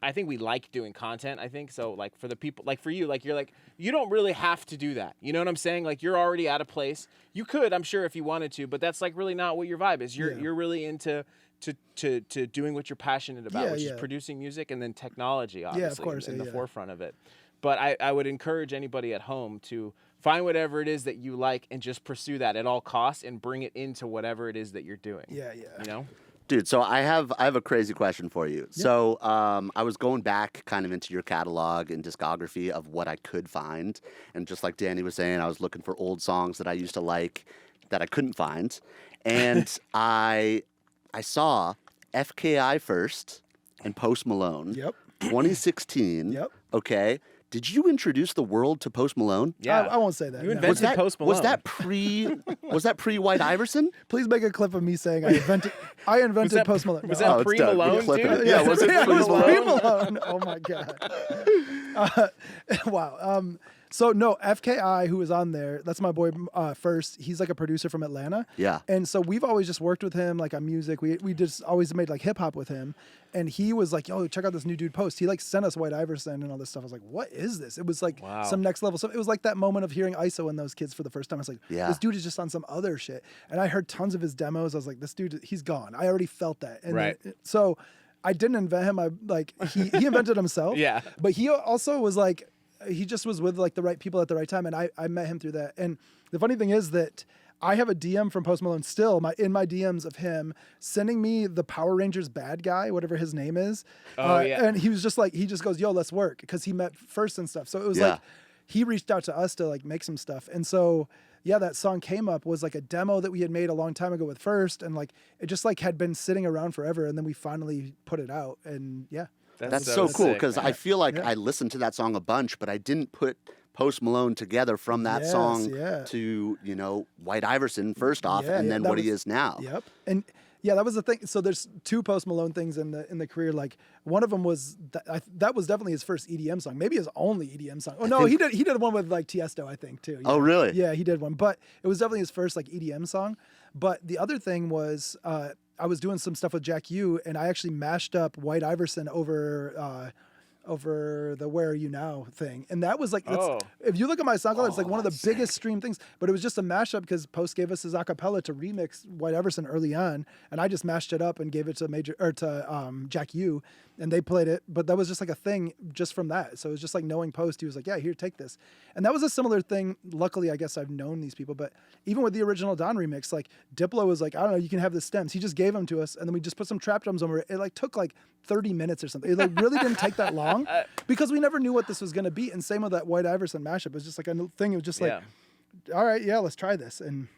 I think we like doing content. I think so. Like for the people, like for you, like you're like you don't really have to do that. You know what I'm saying? Like you're already at a place. You could, I'm sure, if you wanted to, but that's like really not what your vibe is. You're really into to doing what you're passionate about, which is producing music and then technology, obviously, of course, in the forefront of it. But I would encourage anybody at home to find whatever it is that you like and just pursue that at all costs and bring it into whatever it is that you're doing. You know. Dude, so I have a crazy question for you. Yeah. So I was going back kind of into your catalog and discography of what I could find. And just like Danny was saying, I was looking for old songs that I used to like that I couldn't find. And I saw FKI first and Post Malone. 2016. Okay. Did you introduce the world to Post Malone? Yeah, I won't say that. You invented Post Malone. Was that pre White Iverson? Please make a clip of me saying I invented Post Malone. Was that pre-Malone, dude? Yeah, was it pre-Malone? Oh my god. Wow. So no, FKI, who was on there, that's my boy First. He's like a producer from Atlanta. Yeah. And so we've always just worked with him like on music. We just always made like hip hop with him. And he was like, yo, check out this new dude Post. He like sent us White Iverson and all this stuff. I was like, what is this? It was like some next level stuff. It was like that moment of hearing ISO and those kids for the first time. I was like, this dude is just on some other shit. And I heard tons of his demos. I was like, this dude, he's gone. I already felt that. And so I didn't invent him. He invented himself. Yeah. But he also was like, he just was with like the right people at the right time, and I met him through that. And the funny thing is that I have a DM from Post Malone still in my DMs of him sending me the Power Rangers bad guy, whatever his name is. And he was just like, he just goes, yo, let's work, because he met First and stuff. So it was like he reached out to us to like make some stuff. And so that song Came Up was like a demo that we had made a long time ago with First, and like it just like had been sitting around forever, and then we finally put it out. And That's so cool, because I feel like I listened to that song a bunch, but I didn't put Post Malone together from that song to, you know, White Iverson first off, and then what he is now. And Yeah, that was the thing. So there's two Post Malone things in the career. Like one of them was that was definitely his first EDM song, maybe his only EDM song. Oh no, he did one with like Tiesto, I think too. Oh really? Yeah, he did one, but it was definitely his first like EDM song. But the other thing was I was doing some stuff with Jack U, and I actually mashed up White Iverson over the Where Are You Now thing. And that was like, if you look at my SoundCloud, it's like one of the biggest stream things, but it was just a mashup because Post gave us his acapella to remix White Iverson early on. And I just mashed it up and gave it to Jack U, and they played it. But that was just like a thing just from that. So it was just like knowing Post, he was like, yeah, here, take this. And that was a similar thing. Luckily, I guess I've known these people, but even with the original Don remix, like Diplo was like, I don't know, you can have the stems. He just gave them to us. And then we just put some trap drums over it. It like took like 30 minutes or something. It like really didn't take that long because we never knew what this was going to be. And same with that White Iverson mashup. It was just like a thing. It was just like, all right, yeah, let's try this. And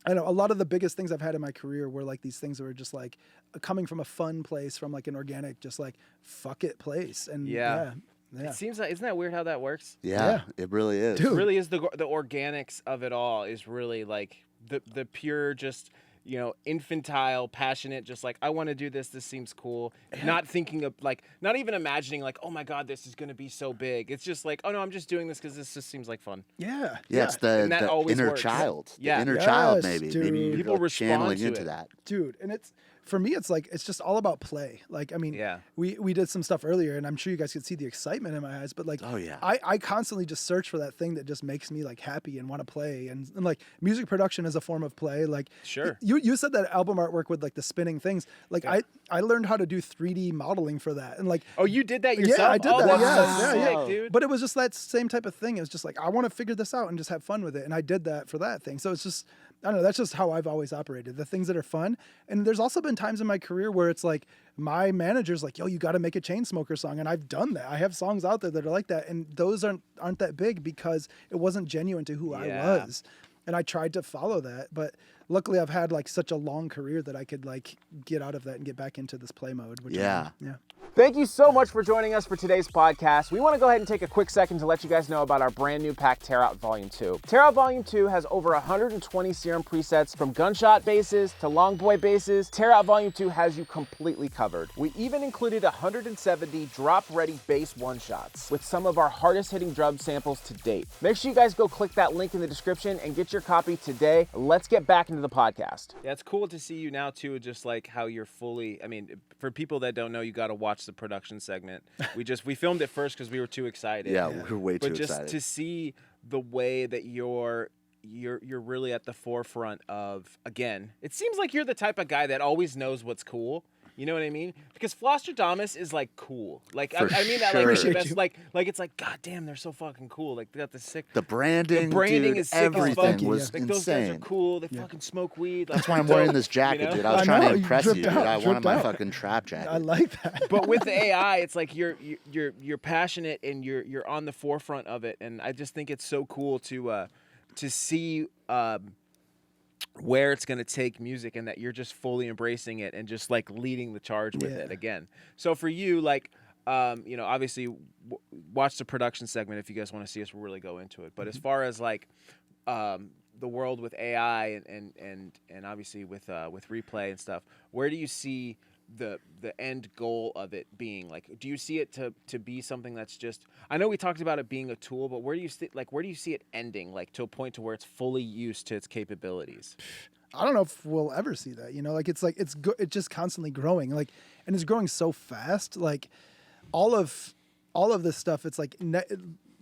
I know a lot of the biggest things I've had in my career were like these things that were just like coming from a fun place, from like an organic, just like fuck it place. And yeah. It seems like, isn't that weird how that works? Yeah, it really is. Dude. It really is the organics of it all is really like the pure just, you know, infantile, passionate, just like, I want to do this. This seems cool. Not thinking of like, not even imagining like, oh my God, this is going to be so big. It's just like, oh no, I'm just doing this because this just seems like fun. Yeah. Yeah, it's the inner works. child. Yeah. The inner child, Yes, maybe. dude. Maybe you're People respond channeling to into it. that. Dude, and it's for me, it's like it's just all about play. Like, I mean, we did some stuff earlier, and I'm sure you guys could see the excitement in my eyes. But like, Oh, yeah. I constantly just search for that thing that just makes me like happy and want to play. And like music production is a form of play. Like, Sure. You said that album artwork with like the spinning things. Like, I learned how to do 3D modeling for that, and like, Oh, you did that yourself? yeah, I did Oh, that. that's so Yeah. sick, dude. But it was just that same type of thing. It was just like, I want to figure this out and just have fun with it. And I did that for that thing. So it's just, I don't know, that's just how I've always operated. The things that are fun. And there's also been times in my career where it's like, my manager's like, yo, you got to make a Chainsmoker song. And I've done that. I have songs out there that are like that. And those aren't that big because it wasn't genuine to who I was. And I tried to follow that. But luckily I've had like such a long career that I could like get out of that and get back into this play mode. Which yeah. Thank you so much for joining us for today's podcast. We want to go ahead and take a quick second to let you guys know about our brand new pack, Tear Out Volume 2. Tear Out Volume 2 has over 120 Serum presets from gunshot basses to long boy basses. Tear Out Volume 2 has you completely covered. We even included 170 drop-ready bass one-shots with some of our hardest hitting drum samples to date. Make sure you guys go click that link in the description and get your copy today. Let's get back into the podcast. Yeah, it's cool to see you now too, just like how you're fully, I mean, for people that don't know, you got to watch the production segment. We filmed it first because we were too excited. Yeah, we were way too excited. But just to see the way that you're really at the forefront of, again, it seems like you're the type of guy that always knows what's cool. You know what I mean? Because Flosstradamus is like cool. Like I mean that like that's like it's like, God damn, they're so fucking cool. Like they got the sick The branding dude, is sick. everything was like insane. those guys are cool. They fucking smoke weed. Like, That's why I'm wearing this jacket, you know? dude. I was I trying know, to you impress you, dripped dude. out, I wanted my dripped out. fucking trap jacket. I like that. But with the AI, it's like you're passionate and you're on the forefront of it, and I just think it's so cool to see where it's going to take music and that you're just fully embracing it and just like leading the charge with it again. So for you, like, you know, obviously watch the production segment if you guys want to see us really go into it. But as far as like the world with AI and obviously with replay and stuff, where do you see the end goal of it being? Like, do you see it to be something that's just, I know we talked about it being a tool, but where do you see it ending, like to a point to where it's fully used to its capabilities? I don't know if we'll ever see that, you know, like it's just constantly growing, like, and it's growing so fast. Like all of this stuff, it's like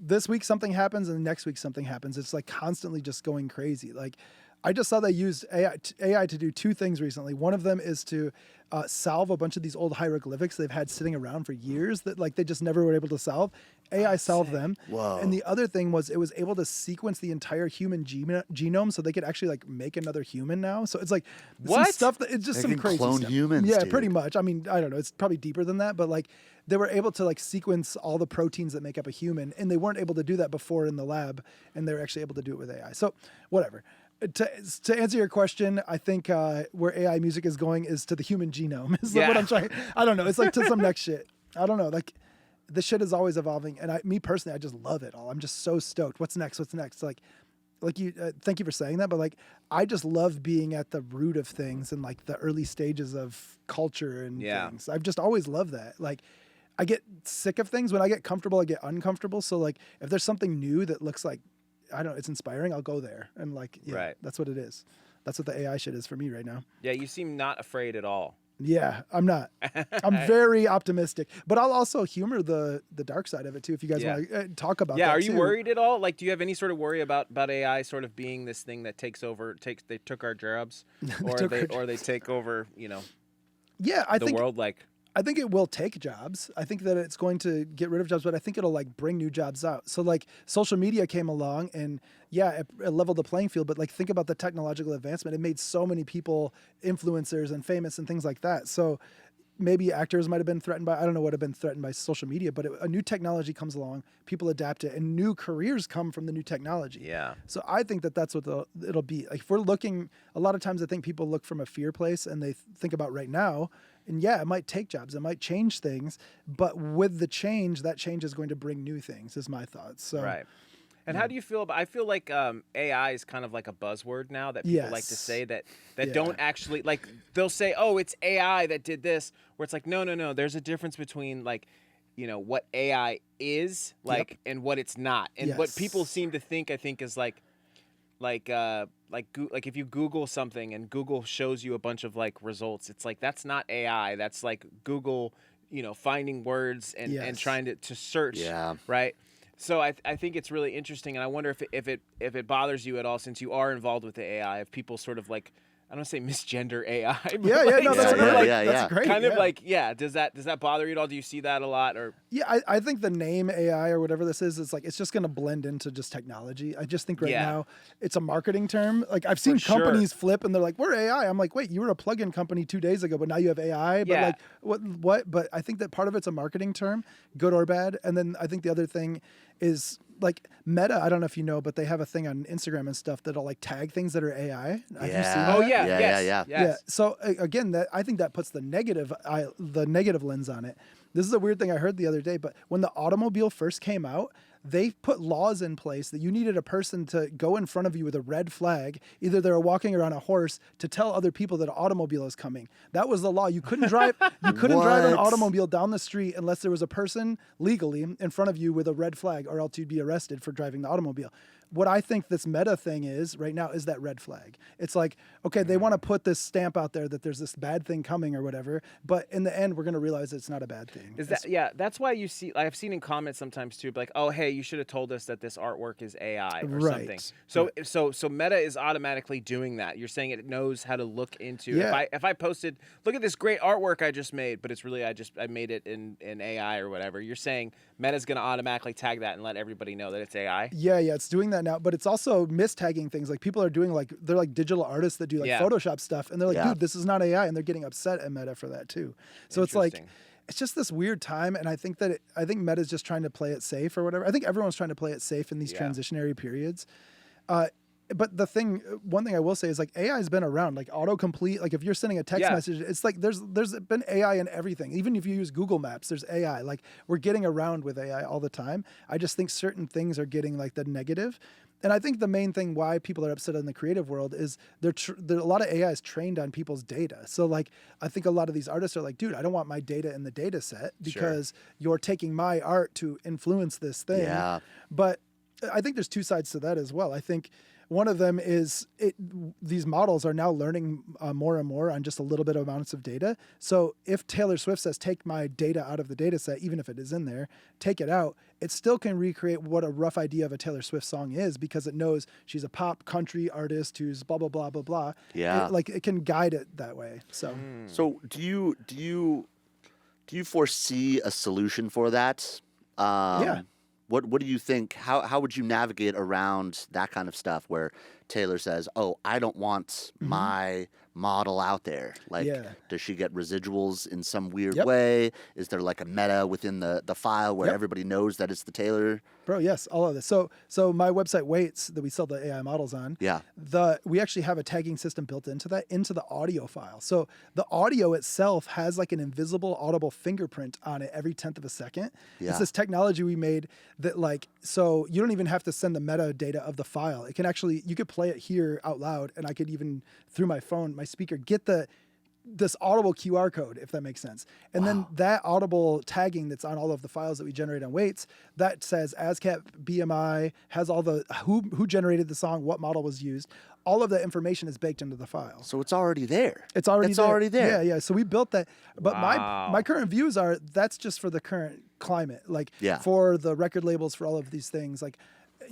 this week something happens and the next week something happens. It's like constantly just going crazy. Like I just saw they used AI to do two things recently. One of them is to solve a bunch of these old hieroglyphics they've had sitting around for years that like they just never were able to solve. AI solved them. Whoa. And the other thing was it was able to sequence the entire human genome so they could actually like make another human now. So it's like some stuff that it's just They some can crazy clone stuff. humans, Yeah, dude. pretty much. I mean, I don't know. It's probably deeper than that, but like they were able to like sequence all the proteins that make up a human, and they weren't able to do that before in the lab, and they're actually able to do it with AI. So whatever. To answer your question, I think where AI music is going is to the human genome. Is what I'm trying. I don't know. It's like to some next shit. I don't know. Like the shit is always evolving, and me personally, I just love it all. I'm just so stoked. What's next? Like like you, thank you for saying that, but like, I just love being at the root of things and like the early stages of culture and things. I've just always loved that. Like, I get sick of things. When I get comfortable, I get uncomfortable. So like, if there's something new that looks like, I don't know, it's inspiring, I'll go there. And like, that's what it is. That's what the AI shit is for me right now. Yeah, you seem not afraid at all. Yeah, I'm not. I'm very optimistic, but I'll also humor the dark side of it too. If you guys want to talk about that. Yeah, are you too. worried at all? Like, do you have any sort of worry about AI sort of being this thing that takes over? They took our jobs, or they take over, you know? Yeah, I think the world. Like, I think it will take jobs. I think that it's going to get rid of jobs, but I think it'll like bring new jobs out. So like social media came along and it leveled the playing field, but like think about the technological advancement. It made so many people influencers and famous and things like that. So maybe actors might have been threatened by, I don't know what have been threatened by social media, but a new technology comes along, people adapt it, and new careers come from the new technology. Yeah. So I think that that's what it'll be. Like if we're looking, a lot of times I think people look from a fear place and they think about right now, and it might take jobs, it might change things, but with the change, that change is going to bring new things, is my thoughts. So, right. And how do you feel about? I feel like AI is kind of like a buzzword now that people like to say that don't actually like. They'll say, "Oh, it's AI that did this," where it's like, no. There's a difference between like, you know, what AI is like and what it's not. And what people seem to think, I think, is like if you Google something and Google shows you a bunch of like results, it's like that's not AI. That's like Google, you know, finding words and trying to search. Yeah. Right. So I think it's really interesting, and I wonder if it bothers you at all, since you are involved with the AI, if people sort of like, I don't want to say misgender AI. But that's great. Kind of like, does that bother you at all? Do you see that a lot? Or I think the name AI or whatever this is, it's like, it's just going to blend into just technology. I just think right now it's a marketing term. Like I've seen companies flip and they're like, we're AI. I'm like, wait, you were a plugin company 2 days ago, but now you have AI. But like, what? But I think that part of it's a marketing term, good or bad. And then I think the other thing is like Meta, I don't know if you know, but they have a thing on Instagram and stuff that'll like tag things that are AI. Have you seen that? Oh yeah. So again, I think that puts the negative lens on it. This is a weird thing I heard the other day, but when the automobile first came out, they put laws in place that you needed a person to go in front of you with a red flag. Either they were walking around a horse to tell other people that an automobile is coming. That was the law. You couldn't drive. You couldn't drive an automobile down the street unless there was a person legally in front of you with a red flag, or else you'd be arrested for driving the automobile. What I think this Meta thing is right now is that red flag. It's like, okay, they want to put this stamp out there that there's this bad thing coming or whatever, but in the end, we're going to realize it's not a bad thing. That's why you see, I've seen in comments sometimes too, like, oh, hey, you should have told us that this artwork is AI or something. So Meta is automatically doing that. You're saying it knows how to look into, if I posted, look at this great artwork I just made, but it's really, I made it in AI or whatever. You're saying Meta's going to automatically tag that and let everybody know that it's AI? Yeah, it's doing that now, but it's also mistagging things. Like people are doing they're like digital artists that do like Photoshop stuff, and they're like, dude, this is not AI, and they're getting upset at Meta for that too. So it's like, it's just this weird time, and I think Meta's just trying to play it safe or whatever. I think everyone's trying to play it safe in these transitionary periods. But one thing I will say is like AI has been around, like autocomplete. Like if you're sending a text message, it's like there's been AI in everything. Even if you use Google Maps, there's AI. Like we're getting around with AI all the time. I just think certain things are getting like the negative. And I think the main thing why people are upset in the creative world is there a lot of AI is trained on people's data. So like I think a lot of these artists are like, dude, I don't want my data in the data set because you're taking my art to influence this thing. Yeah. But I think there's two sides to that as well. I think one of them is these models are now learning more and more on just a little bit of amounts of data. So if Taylor Swift says, take my data out of the data set, even if it is in there, take it out, it still can recreate what a rough idea of a Taylor Swift song is because it knows she's a pop country artist who's blah, blah, blah, blah, blah. Yeah. It can guide it that way. So, So do you foresee a solution for that? What do you think? How would you navigate around that kind of stuff where Taylor says, "Oh, I don't want my model out there. Like, does she get residuals in some weird way? Is there like a meta within the file where everybody knows that it's the Taylor?" Bro, yes, all of this. So my website Weights that we sell the AI models on. Yeah. We actually have a tagging system built into that, into the audio file. So the audio itself has like an invisible audible fingerprint on it every 10th of a second. Yeah. It's this technology we made that like, so you don't even have to send the metadata of the file. It can actually, you could play it here out loud, and I could even through my phone, my speaker, get this audible QR code, if that makes sense. And then that audible tagging that's on all of the files that we generate on Weights, that says ASCAP, BMI, has all the, who generated the song, what model was used. All of that information is baked into the file. So it's already there. It's already there. Yeah. Yeah. So we built that. But my current views are that's just for the current climate. Like for the record labels, for all of these things, like,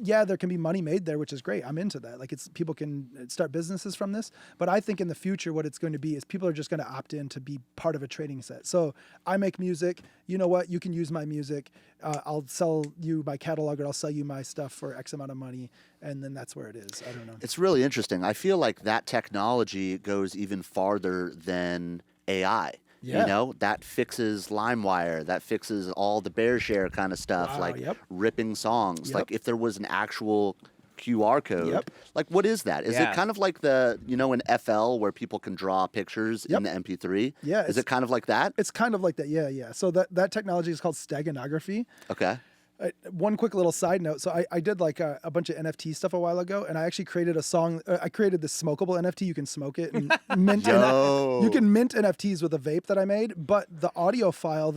yeah, there can be money made there, which is great. I'm into that. Like, it's people can start businesses from this. But I think in the future, what it's going to be is people are just going to opt in to be part of a trading set. So I make music. You know what? You can use my music. I'll sell you my catalog, or I'll sell you my stuff for X amount of money. And then that's where it is. I don't know. It's really interesting. I feel like that technology goes even farther than AI. Yeah. You know, that fixes LimeWire, that fixes all the bear share kind of stuff, like ripping songs. Like if there was an actual QR code, like what is that? Is it kind of like the, you know, in FL where people can draw pictures in the MP3? Yeah. Is it kind of like that? It's kind of like that. Yeah. So that technology is called steganography. Okay. One quick little side note. So I did like a bunch of NFT stuff a while ago, and I actually created a song. I created this smokable NFT. You can smoke it and mint. You can mint NFTs with a vape that I made, but the audio file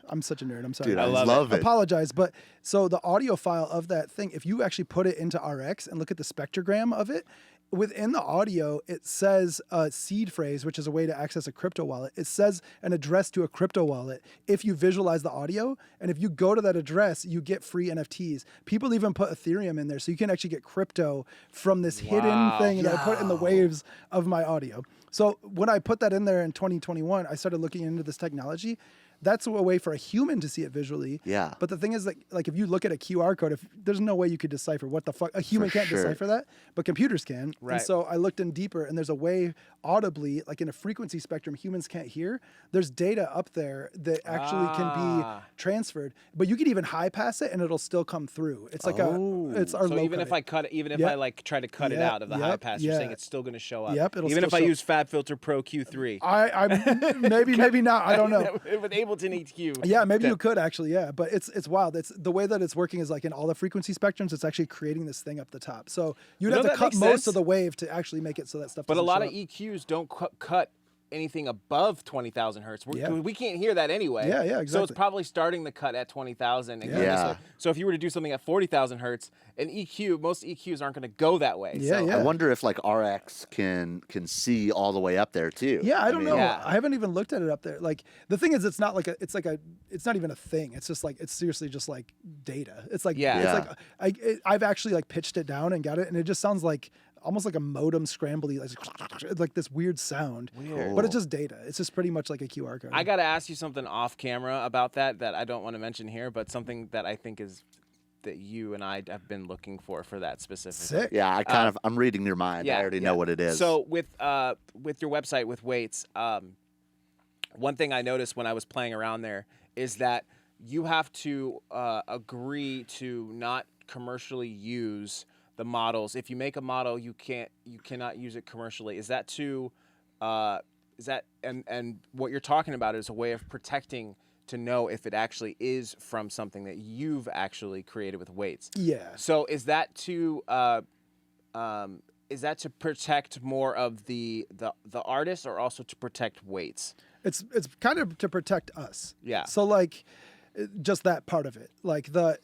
I'm such a nerd. I'm sorry. Dude, I love it. Apologize, but so the audio file of that thing, if you actually put it into RX and look at the spectrogram of it, within the audio, it says a seed phrase, which is a way to access a crypto wallet. It says an address to a crypto wallet if you visualize the audio. And if you go to that address, you get free NFTs. People even put Ethereum in there, so you can actually get crypto from this hidden thing that I put in the waves of my audio. So when I put that in there in 2021, I started looking into this technology. That's a way for a human to see it visually. Yeah. But the thing is, like if you look at a QR code, if there's no way you could decipher what the fuck, a human can't decipher that, but computers can. Right. And so I looked in deeper, and there's a way audibly, like in a frequency spectrum humans can't hear. There's data up there that actually can be transferred, but you can even high pass it and it'll still come through. It's like it's our so low even if I cut it, even if I like try to cut it out of the high pass, you're saying it's still going to show up. Yep. It'll even still if I show use FabFilter Pro Q3. I maybe not. I don't know. With Ableton EQ. Yeah, maybe you could actually. Yeah, but it's wild. It's the way that it's working is like in all the frequency spectrums, it's actually creating this thing up the top. So you'd have to cut most of the wave to actually make it so that stuff. But a lot of EQs don't cut anything above 20,000 hertz. We can't hear that anyway. Yeah, exactly. So it's probably starting the cut at 20,000. So if you were to do something at 40,000 hertz, most EQs aren't going to go that way. I wonder if like RX can see all the way up there too. Yeah, I don't know. I haven't even looked at it up there. Like the thing is, it's not even a thing. It's just like, it's seriously just like data. It's like, I've actually like pitched it down and got it, and it just sounds like almost like a modem scrambly, like this weird sound. Weird. But it's just data. It's just pretty much like a QR code. I got to ask you something off camera about that I don't want to mention here, but something that I think is that you and I have been looking for that specifically. Sick. Yeah, I'm reading your mind. I already know what it is. So with your website with Weights, one thing I noticed when I was playing around there is that you have to agree to not commercially use the models. If you make a model, you cannot use it commercially. Is that and what you're talking about is a way of protecting to know if it actually is from something that you've actually created with Weights. Yeah. So is that to protect more of the artist, or also to protect Weights? It's kind of to protect us. Yeah. So like just that part of it, like the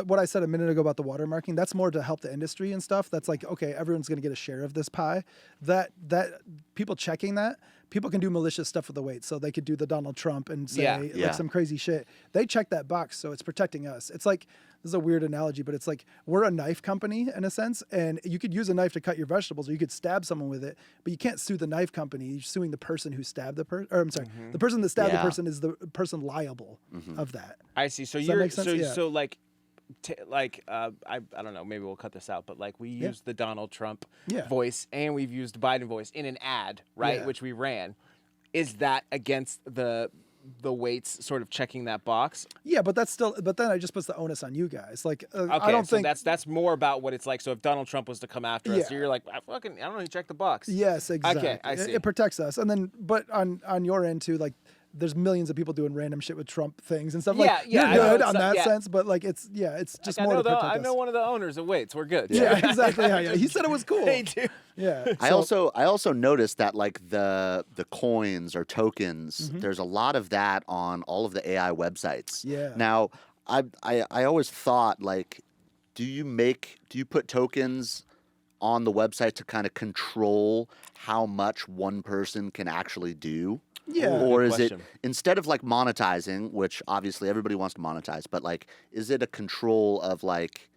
what I said a minute ago about the watermarking, that's more to help the industry and stuff. That's like, okay, everyone's going to get a share of this pie. That people checking that, people can do malicious stuff with the Weights. So they could do the Donald Trump and say like some crazy shit. They check that box, so it's protecting us. It's like, this is a weird analogy, but it's like we're a knife company in a sense, and you could use a knife to cut your vegetables, or you could stab someone with it, but you can't sue the knife company. You're suing the person who stabbed the person. Or I'm sorry, the person that stabbed the person is the person liable of that. I see. So Does that make sense? so like I don't know, maybe we'll cut this out, but like we used the Donald Trump Yeah. voice and we've used the Biden voice in an ad, right? Yeah. Which we ran. Is that against the weights sort of checking that box? Yeah, but that's still. But then I just puts the onus on you guys. Like, Okay, I don't think that's more about what it's like. So if Donald Trump was to come after us, Yeah. you're like, I don't know, he checked the box. Yes, exactly. Okay, I see. It protects us, and then, but on your end too, like, there's millions of people doing random shit with Trump things and stuff. Yeah, like, yeah, I you're know, good it's on not- that yeah. sense, but like, it's just Like, more to protect I us. know one of the owners of Weights. We're good. Yeah, exactly. Yeah. He said it was cool. Hey, dude. Yeah. I also noticed that like the coins or tokens, Mm-hmm. there's a lot of that on all of the AI websites. Yeah. Now, I always thought like, do you put tokens on the website to kind of control how much one person can actually do? Yeah. Or Good is it question. instead of like monetizing, which obviously everybody wants to monetize, but like, is it a control of like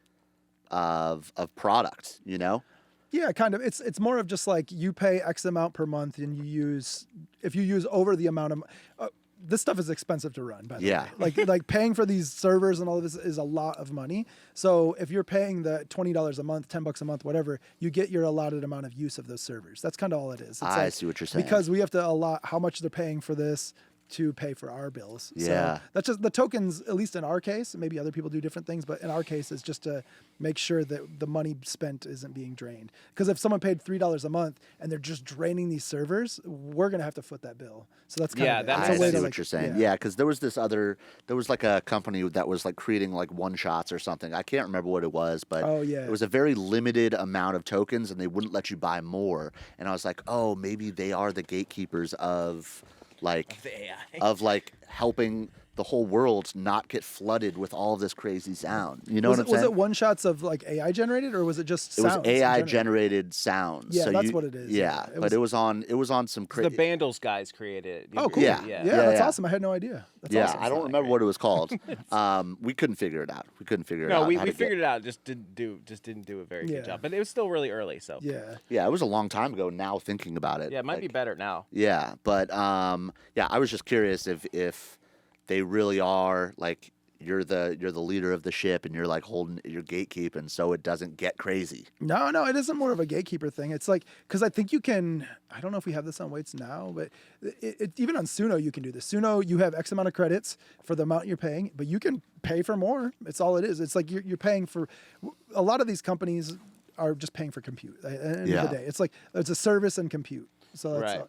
of product? You know? Yeah, kind of. It's more of just like you pay X amount per month, and if you use over the amount of. This stuff is expensive to run, by the Yeah. way. Like paying for these servers and all of this is a lot of money. So if you're paying the $20 a month, $10 a month, whatever, you get your allotted amount of use of those servers. That's kind of all it is. It's I like, see what you're saying. because we have to allot how much they're paying for this to pay for our bills. Yeah. So that's just the tokens, at least in our case. Maybe other people do different things, but in our case, it's just to make sure that the money spent isn't being drained. Because if someone paid $3 a month and they're just draining these servers, we're gonna have to foot that bill. So that's kind Yeah, of that it's I a way see to, what like, you're saying. Yeah, because there was like a company that was like creating like one shots or something. I can't remember what it was, but Oh, yeah. it was a very limited amount of tokens, and they wouldn't let you buy more. And I was like, oh, maybe they are the gatekeepers of like The AI. of like helping the whole world not get flooded with all of this crazy sound. You know was what I'm it, was saying? it one shots of like AI generated, or was it just It was sounds in AI general? generated sounds. Yeah, so that's what it is. Yeah, Yeah, but it was on some The crazy. Bandles guys created it. Oh, cool. Yeah. Yeah, Yeah, that's yeah. awesome. I had no idea. That's Yeah, awesome. I don't remember what it was called. We couldn't figure it out. We couldn't figure it No, out. we how to get- figured it out. Just didn't do a very Yeah. good job. But it was still really early. So Yeah. Yeah, it was a long time ago now thinking about it. yeah, it might be like, better now. Yeah, but yeah, I was just curious if they really are like you're the leader of the ship and you're like you're gatekeeping so it doesn't get crazy. No, it isn't more of a gatekeeper thing. It's like, because I think you can, I don't know if we have this on Weights now, but even on Suno, you can do this. Suno, you have X amount of credits for the amount you're paying, but you can pay for more. It's all it is. It's like you're paying for, a lot of these companies are just paying for compute at the end Yeah. of the day. It's like, it's a service and compute. So that's Right. all.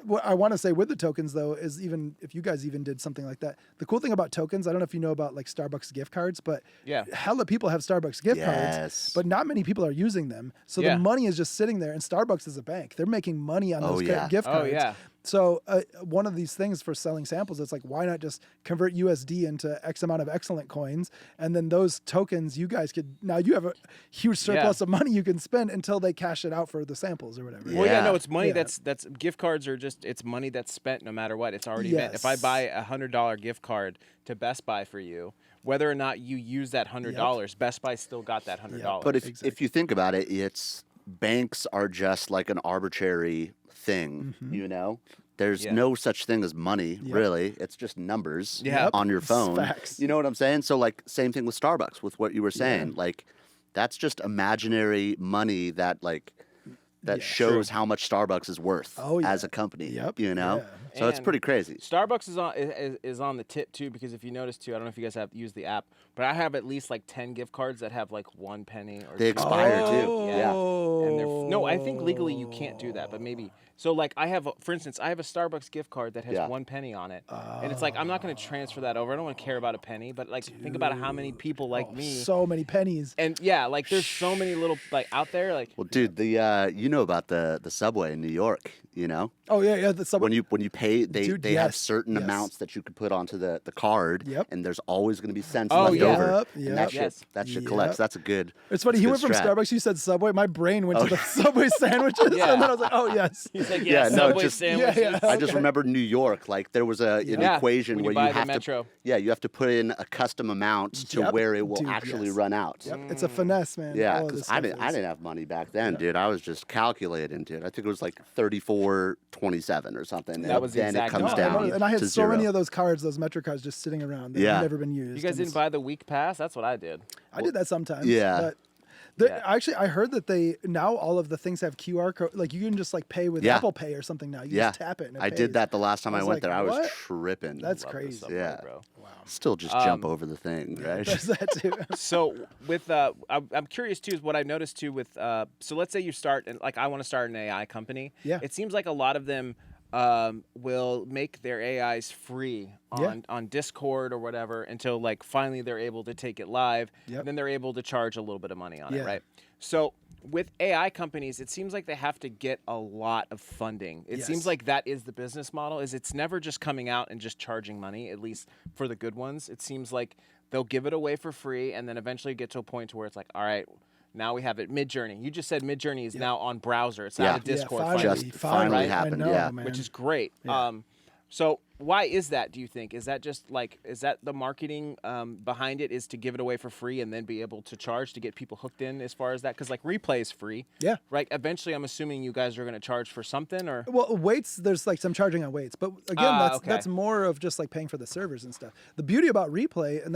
What I want to say with the tokens, though, is even if you guys even did something like that, the cool thing about tokens, I don't know if you know about like Starbucks gift cards, but Yeah. hella people have Starbucks gift Yes. cards, but not many people are using them. So Yeah. the money is just sitting there, and Starbucks is a bank. They're making money on those yeah. gift Oh, cards. yeah. So one of these things for selling samples, it's like, why not just convert USD into X amount of excellent coins, and then those tokens, you guys could, now you have a huge surplus of money you can spend until they cash it out for the samples or whatever. Well, yeah, Yeah. no, it's money Yeah. that's gift cards are just it's money that's spent no matter what. It's already been. If I Yes. buy a $100 gift card to Best Buy for you, whether or not you use that $100, Best Buy still got that $100. But if Exactly. you think about it, it's banks are just like an arbitrary thing, you know? There's Yeah. no such thing as money, really. It's just numbers Yeah. on your phone. Facts. You know what I'm saying? So like same thing with Starbucks with what you were saying. Like that's just imaginary money that Yeah. shows how much Starbucks is worth Oh, yeah. as a company. Yep. You know? Yeah. So it's And pretty crazy. Starbucks is on the tip too, because if you notice too, I don't know if you guys have used the app, but I have at least like 10 gift cards that have like 1 penny or They 2 expire, pennies. too. Yeah. And no, I think legally you can't do that, but maybe. So like for instance, I have a Starbucks gift card that has Yeah. 1 penny on it, and it's like I'm not going to transfer that over. I don't want to care about a penny, but like think about how many people like me. So many pennies. And yeah, like there's so many little like out there like. Well, dude, you know about the subway in New York, you know? Oh yeah. The subway. When you pay, they Dude, have yes, certain yes. amounts that you could put onto the card, Yep. and there's always going to be cents Oh, left yeah. over. Yep, And yep. that shit, Yes. that shit Yep. collects. That's a good. It's funny. that's He a went good from strat. Starbucks. You said Subway. My brain went to the Subway sandwiches, Yeah. and then I was like, "Oh yes." He's like, Yeah, yeah, no, Subway just- sandwiches. Yeah, I just Okay. remember New York. Like there was an Yeah, equation when you where buy you the have Metro. to. Yeah, you have to put in a custom amount to Yep. where it will Dude, actually yes. run out. Yep. It's a finesse, man. Yeah, All of because this I stuff didn't is. have money back then, dude. I was just calculating, dude. I think it was like 34.27 or something. That and was the then exact it comes amount. No, I down know, and I had to so many zero. of those cards, those Metro cards, just sitting around that Yeah. had never been used. You guys and didn't buy the week pass. That's what I did. I did that sometimes. Yeah. But Yeah. actually, I heard that they now all of the things have QR code. Like you can just like pay with Yeah. Apple Pay or something now. You Yeah. just tap it. And it I pays. did that the last time I was went like, there. I was what? tripping. That's Love this crazy. subway, Yeah. bro. Wow. Still just jump over the thing, right? There's that too. So with I'm curious too is what I've noticed too with so let's say you start and like I want to start an AI company. Yeah. It seems like a lot of them will make their AIs free on Discord or whatever until like finally they're able to take it live. Yep. And then they're able to charge a little bit of money on Yeah. it, right? So with AI companies, it seems like they have to get a lot of funding. It Yes. seems like that is the business model. Is it's never just coming out and just charging money. At least for the good ones, it seems like they'll give it away for free, and then eventually get to a point to where it's like, all right, now we have it. Midjourney. You just said Midjourney is now on browser. It's Yeah. not a Discord. finally, function, Just finally right? happened, I know, yeah. man. which is great. Yeah. So why is that? Do you think is that just like is that the marketing behind it is to give it away for free and then be able to charge to get people hooked in as far as that? Because like replay is free. Yeah. Right. Eventually, I'm assuming you guys are going to charge for something or. Well, weights, there's like some charging on weights, but again, Okay. that's more of just like paying for the servers and stuff. The beauty about replay, and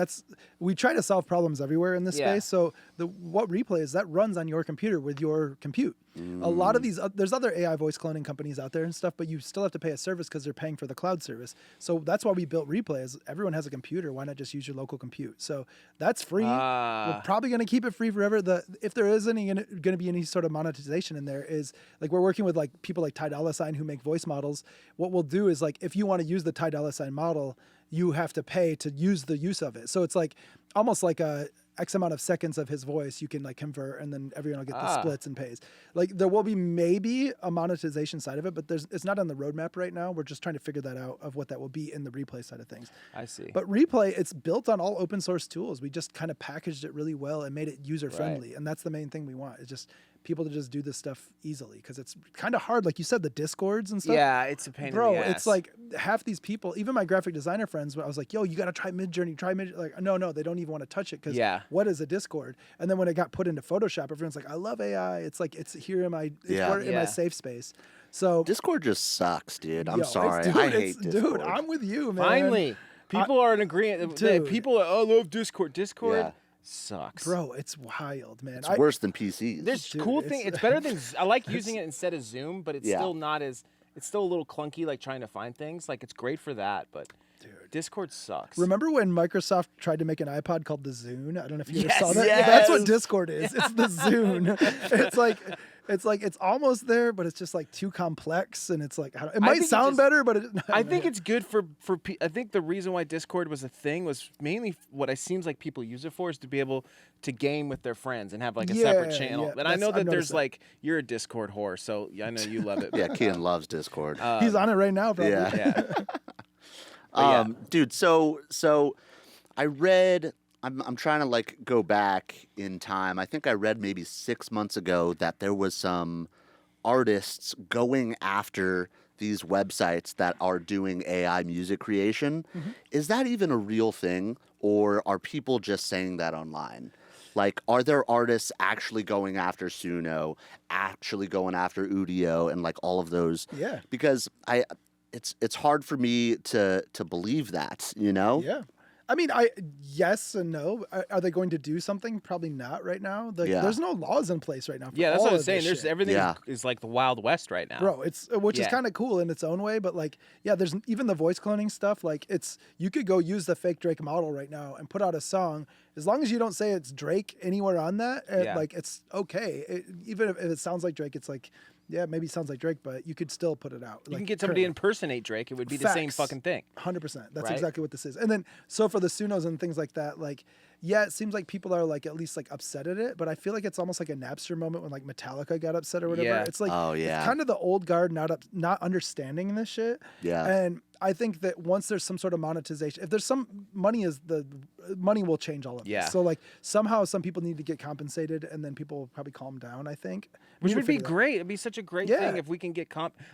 we try to solve problems everywhere in this Yeah. space. So what replay is that runs on your computer with your compute. A lot of these, there's other AI voice cloning companies out there and stuff, but you still have to pay a service because they're paying for the cloud service. So that's why we built replay. Is everyone has a computer, why not just use your local compute? So that's free. We're probably going to keep it free forever. If there is going to be any sort of monetization in there, is like we're working with like people like Ty Dolla $ign who make voice models. What we'll do is like if you want to use the Ty Dolla $ign model, you have to pay to use the use of it. So it's like almost like a X amount of seconds of his voice you can like convert, and then everyone will get the splits and pays. Like there will be maybe a monetization side of it, but it's not on the roadmap right now. We're just trying to figure that out of what that will be in the replay side of things. I see. But replay, it's built on all open source tools. We just kind of packaged it really well and made it user friendly, and that's the main thing we want. It's just people to just do this stuff easily because it's kind of hard, like you said, the Discords and stuff. Yeah, it's a pain Bro, in the ass. it's like half these people, even my graphic designer friends, I was like, yo, you got to try Midjourney, like, no, they don't even want to touch it because what is a Discord? And then when it got put into Photoshop, everyone's like, I love AI. It's like, it's here in my, in my safe space. So Discord just sucks, dude. I'm yo, sorry. dude, I hate Discord. Dude, I'm with you, man. Finally, people are in agreement. Dude. People are, I love Discord. Discord Yeah. sucks. Bro, it's wild, man. It's worse than PCs. There's Dude, cool it's- thing. It's better than I like using it instead of Zoom, but it's still not as. It's still a little clunky, like trying to find things. Like it's great for that, but Discord sucks. Remember when Microsoft tried to make an iPod called the Zune? I don't know if you ever Yes, saw that. yes. That's what Discord is. It's the Zune. It's almost there, but it's just like too complex, and it's like it might think sound better, but I think it's good for I think the reason why Discord was a thing was mainly what it seems like people use it for is to be able to game with their friends and have like a separate channel. yeah, And I know I've that noticed there's that. like you're a Discord whore, so I know you love it. Yeah, Kian loves Discord. he's on it right now, probably. Yeah. Yeah. Dude, so I read. I'm trying to like go back in time. I think I read maybe 6 months ago that there was some artists going after these websites that are doing AI music creation. Mm-hmm. Is that even a real thing, or are people just saying that online? Like, are there artists actually going after Suno, actually going after Udio, and like all of those? Yeah. Because it's hard for me to believe that, you know? Yeah. I mean, yes and no. Are they going to do something? Probably not right now. There's no laws in place right now. For Yeah, that's all what I of was saying. this There's shit. everything is like the Wild West right now. Bro, which is Yeah. kind of cool in its own way, but like, yeah, there's even the voice cloning stuff. Like, you could go use the fake Drake model right now and put out a song. As long as you don't say it's Drake anywhere on that, like it's okay. Even if it sounds like Drake, it's like, yeah, maybe it sounds like Drake, but you could still put it out. You can get somebody to impersonate Drake. It would be the same fucking thing. 100%. That's Right? exactly what this is. And then, so for the Sunos and things like that, like, yeah, it seems like people are like at least like upset at it, but I feel like it's almost like a Napster moment when like Metallica got upset or whatever. Yeah. It's like, Oh, yeah. it's kind of the old guard not understanding this shit. Yeah. And I think that once there's some sort of monetization, if there's some money money will change all of Yeah. this. So like somehow some people need to get compensated, and then people will probably calm down, I think. Which We need would to be figure that out. great. It'd be such a great Yeah. thing if we can get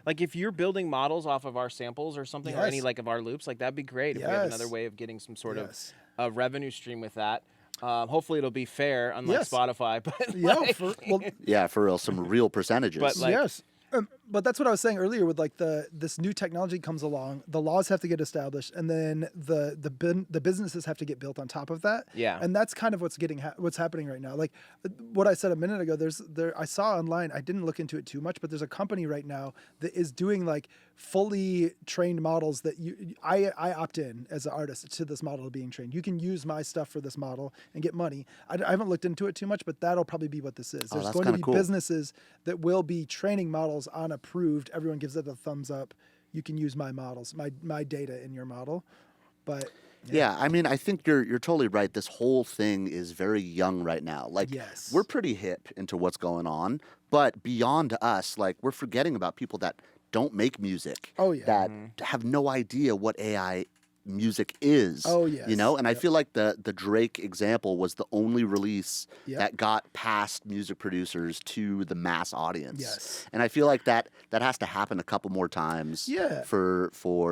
like if you're building models off of our samples or something or any Yes. like of our loops, like that'd be great if we have Yes. another way of getting some sort Yes. of revenue stream with that. Hopefully it'll be fair, unlike Yes. Spotify. But Yeah, like- well, Yeah, for real, some real percentages. But, like- yes. But that's what I was saying earlier with like this new technology comes along, the laws have to get established, and then the businesses have to get built on top of that. Yeah. And that's kind of what's happening right now. Like what I said a minute ago, I saw online, I didn't look into it too much, but there's a company right now that is doing like fully trained models that I opt in as an artist to this model being trained. You can use my stuff for this model and get money. I haven't looked into it too much, but that'll probably be what this is. There's that's going to kinda be cool. businesses that will be training models on approved. Everyone gives it a thumbs up. You can use my models, my data in your model. But Yeah, I mean, I think you're totally right. This whole thing is very young right now. Like, Yes. we're pretty hip into what's going on, but beyond us, like, we're forgetting about people that don't make music. Oh, yeah. That have no idea what AI music is. Oh, yes. You know, and I Yep. feel like the Drake example was the only release Yep. that got past music producers to the mass audience. Yes. And I feel like that has to happen a couple more times. Yeah. For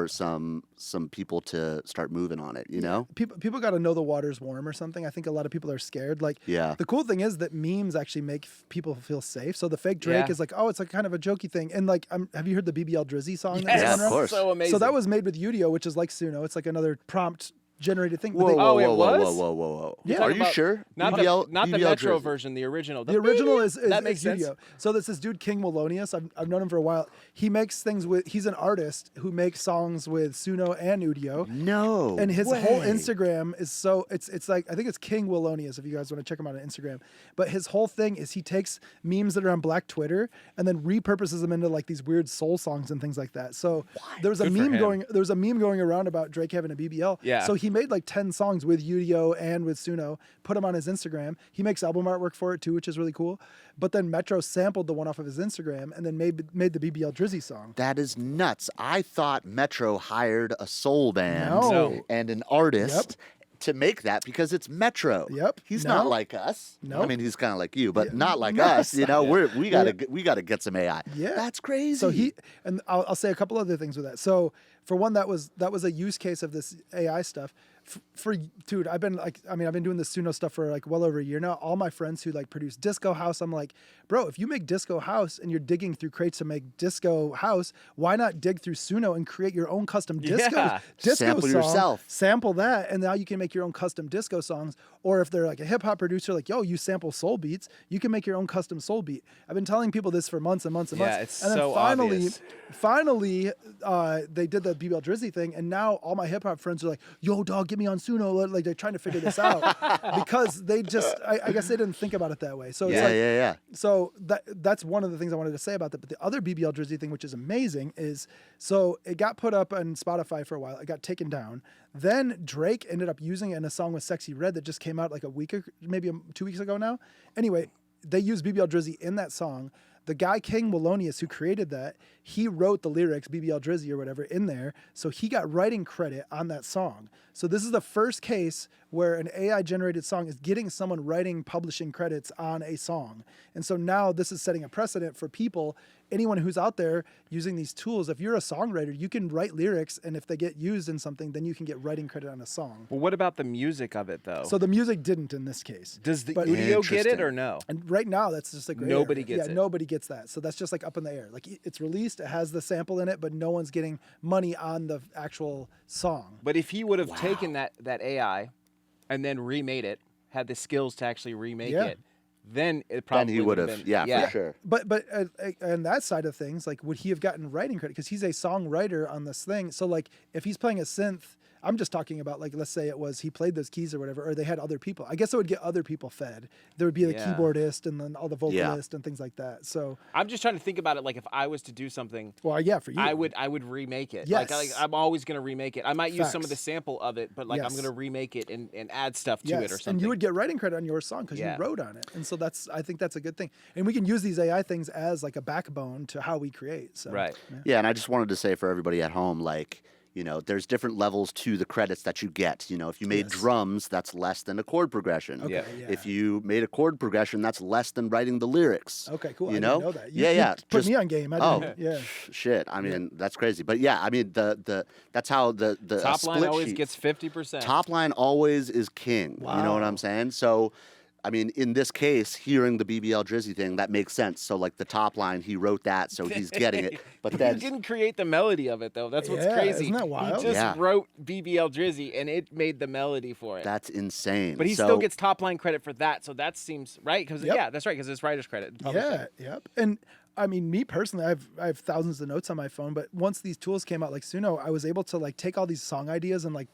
some people to start moving on it. You know. people got to know the water's warm or something. I think a lot of people are scared. Like, Yeah. the cool thing is that memes actually make people feel safe. So the fake Drake Yeah. is like, oh, it's like kind of a jokey thing. And like, have you heard the BBL Drizzy song? Yes, that's Yeah, going of around? course. So amazing. So that was made with Udio, which is like Suno. It's like another prompt generated thing. But Whoa, they- whoa, Oh, it whoa, whoa, was? whoa, whoa, whoa! Yeah. Are Talking you about- sure? Not BBL the BBL Metro Jersey. version, the original. The original is that makes sense. Udio. So there's this dude King Melonius. I've known him for a while. He makes things with. He's an artist who makes songs with Suno and Udio. No. And his way. whole Instagram is so it's like I think it's King Willonius if you guys want to check him out on Instagram. But his whole thing is he takes memes that are on Black Twitter and then repurposes them into like these weird soul songs and things like that. So there was a Good for him. meme going around about Drake having a BBL. Yeah. So he made like 10 songs with Udio and with Suno, put them on his Instagram. He makes album artwork for it too, which is really cool. But then Metro sampled the one off of his Instagram and then made the BBL Drizzy song. That is nuts. I thought Metro hired a soul band No. and an artist to make that because it's Metro. Yep. He's No. not like us. No. I mean, he's kind of like you, but not like No, us. You know, stop. we gotta get some AI. Yeah. That's crazy. So I'll say a couple other things with that. So for one, that was a use case of this AI stuff. Dude, I've been doing this Suno stuff for like well over a year now. All my friends who like produce disco house, I'm like, bro, if you make disco house and you're digging through crates to make disco house, why not dig through Suno and create your own custom Yeah. disco Sample song, yourself. sample that, and now you can make your own custom disco songs. Or if they're like a hip hop producer, like, yo, you sample soul beats, you can make your own custom soul beat. I've been telling people this for months and months and Yeah, months. it's And then so finally, obvious. finally, they did the BBL Drizzy thing, and now all my hip hop friends are like, "Yo, dog, get me on Suno." Like they're trying to figure this out because they just, I guess they didn't think about it that way. So it's yeah, like, yeah. so that's one of the things I wanted to say about that. But the other BBL Drizzy thing, which is amazing, is so it got put up on Spotify for a while. It got taken down. Then Drake ended up using it in a song with Sexy Red that just came out like maybe 2 weeks ago now. Anyway, they used BBL Drizzy in that song. The guy King Willonius who created that, he wrote the lyrics, BBL Drizzy or whatever, in there. So he got writing credit on that song. So this is the first case where an AI generated song is getting someone writing publishing credits on a song. And so now this is setting a precedent for people, anyone who's out there using these tools. If you're a songwriter, you can write lyrics, and if they get used in something, then you can get writing credit on a song. Well, what about the music of it though? So the music didn't in this case. Does the but- Udio get it Interesting. or no? And right now, that's just a gray Nobody area. gets Yeah, it. nobody gets that. So that's just like up in the air. Like it's released, it has the sample in it, but no one's getting money on the actual song. But if he would have taken that AI and then remade it, had the skills to actually remake Yeah. it, then it Then probably he would have. been. Yeah, for sure. But on that side of things, like would he have gotten writing credit? Because he's a songwriter on this thing. So like if he's playing a synth, I'm just talking about like let's say it was he played those keys or whatever, or they had other people. I guess it would get other people fed. There would be the Yeah. keyboardist and then all the vocalist and things like that. So I'm just trying to think about it. Like if I was to do something, well, yeah, for you, I would remake it. Yes. Like I'm always gonna remake it. I might use some of the Facts. sample of it, but like I'm Yes. gonna remake it and add stuff to yes, it or something. and you would get writing credit on your song because Yeah. you wrote on it, and so I think that's a good thing. And we can use these AI things as like a backbone to how we create. So, Right. Yeah, and I just wanted to say for everybody at home, like, you know, there's different levels to the credits that you get. You know, if you made Yes. drums, that's less than a chord progression. Okay, Yeah. yeah. If you made a chord progression, that's less than writing the lyrics. Okay, cool. You I know? didn't know that. Yeah. Put Just- me on game. I Oh, didn't. Yeah. Shit. I mean, that's crazy. But yeah, I mean, the that's how the Top line split always sheet- gets 50%. Top line always is king. You know what Wow. I'm saying? So I mean, in this case, hearing the BBL Drizzy thing, that makes sense. So, like, the top line, he wrote that, so he's getting it. But then, he didn't create the melody of it though. That's what's Yeah, crazy. isn't that wild? He just Yeah. wrote BBL Drizzy, and it made the melody for it. that's insane. But he So- still gets top line credit for that, so that seems right. Because Yep. yeah, that's right. Because it's writer's credit. Yeah, yep. And I mean, me personally, I have thousands of notes on my phone, but once these tools came out, like Suno, I was able to like take all these song ideas and like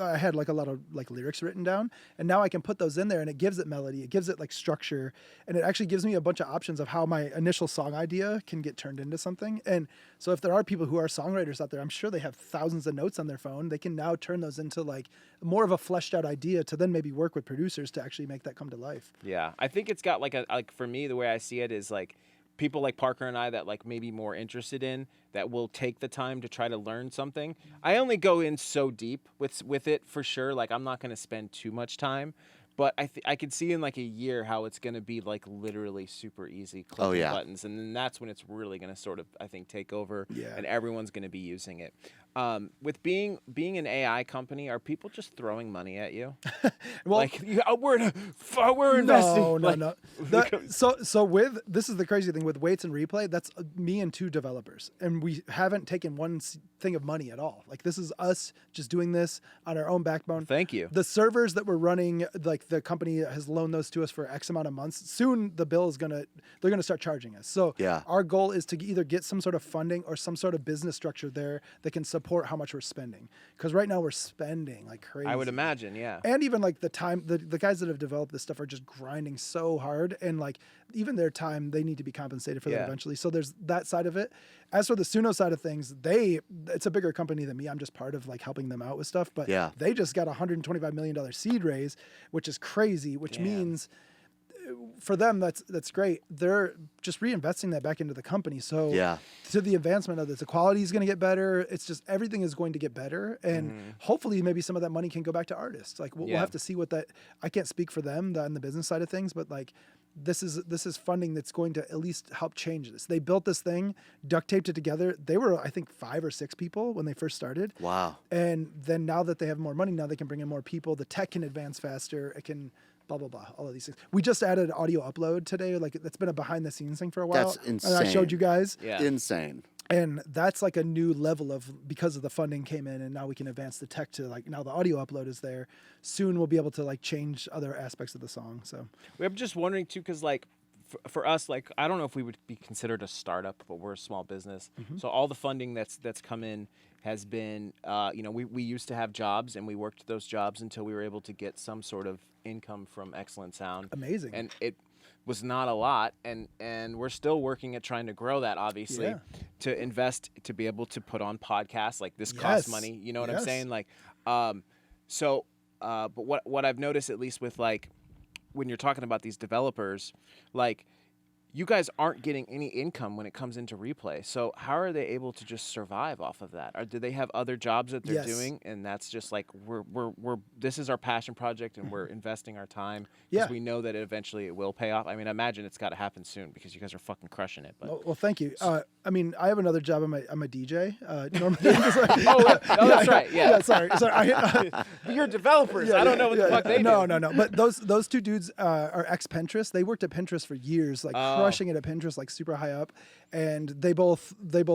I had like a lot of like lyrics written down, and now I can put those in there, and it gives it melody, it gives it like structure, and it actually gives me a bunch of options of how my initial song idea can get turned into something. And so if there are people who are songwriters out there, I'm sure they have thousands of notes on their phone. They can now turn those into like more of a fleshed out idea to then maybe work with producers to actually make that come to life. Yeah, I think it's got like for me, the way I see it is like people like Parker and I that like maybe more interested in that will take the time to try to learn something. I only go in so deep with it for sure. Like I'm not going to spend too much time, but I could see in like a year how it's going to be like literally super easy clicking yeah. buttons, and then that's when it's really going to sort of I think take over, Yeah. and everyone's going to be using it. With being an AI company, are people just throwing money at you? Well, Like we're investing. No, Like, no. So with this is the crazy thing with Weights and Replay. That's me and two developers, and we haven't taken one thing of money at all. Like this is us just doing this on our own backbone. Thank you. The servers that we're running, like the company has loaned those to us for X amount of months. Soon the bill is they're gonna start charging us. So Yeah. our goal is to either get some sort of funding or some sort of business structure there that can support how much we're spending. Because right now we're spending like crazy. I would imagine, yeah. And even like the time, the guys that have developed this stuff are just grinding so hard, and like even their time, they need to be compensated for that Yeah. eventually. So there's that side of it. As for the Suno side of things, it's a bigger company than me. I'm just part of like helping them out with stuff, but Yeah. they just got a $125 million seed raise, which is crazy, which Damn. means for them, that's great. They're just reinvesting that back into the company. So Yeah. to the advancement of this, the quality is going to get better. It's just everything is going to get better, and hopefully maybe some of that money can go back to artists. Like we'll Yeah. have to see what that. I can't speak for them on the business side of things, but like this is funding that's going to at least help change this. They built this thing, duct taped it together. They were I think 5 or 6 people when they first started. Wow. And then now that they have more money, now they can bring in more people. The tech can advance faster. It can blah, blah, blah, all of these things. We just added audio upload today. Like that's been a behind the scenes thing for a while. That's And I showed insane. you guys. Yeah. Insane. And that's like a new level of, because of the funding came in, and now we can advance the tech to like, now the audio upload is there. Soon we'll be able to like change other aspects of the song. So I'm just wondering too, because like for us, like I don't know if we would be considered a startup, but we're a small business. So all the funding that's come in has been, we used to have jobs, and we worked those jobs until we were able to get some sort of income from Excellent Sound. amazing. And it was not a lot, and we're still working at trying to grow that, obviously, Yeah. to invest, to be able to put on podcasts. Like this costs Yes. money, you know what I'm Yes. saying? Like, but what I've noticed, at least with like when you're talking about these developers, like you guys aren't getting any income when it comes into Replay. So how are they able to just survive off of that? Or do they have other jobs that they're Yes. doing, and that's just like we're this is our passion project, and we're investing our time Yeah. because we know that eventually it will pay off. I mean, I imagine it's got to happen soon because you guys are fucking crushing it. But Well, thank you. I mean, I have another job. I'm a DJ. Normally, that's right. Yeah, sorry. But you're developers. I don't know what the fuck they do. No. But those two dudes are ex Pinterest. They worked at Pinterest for years, like crushing it at Pinterest, like super high up. And they both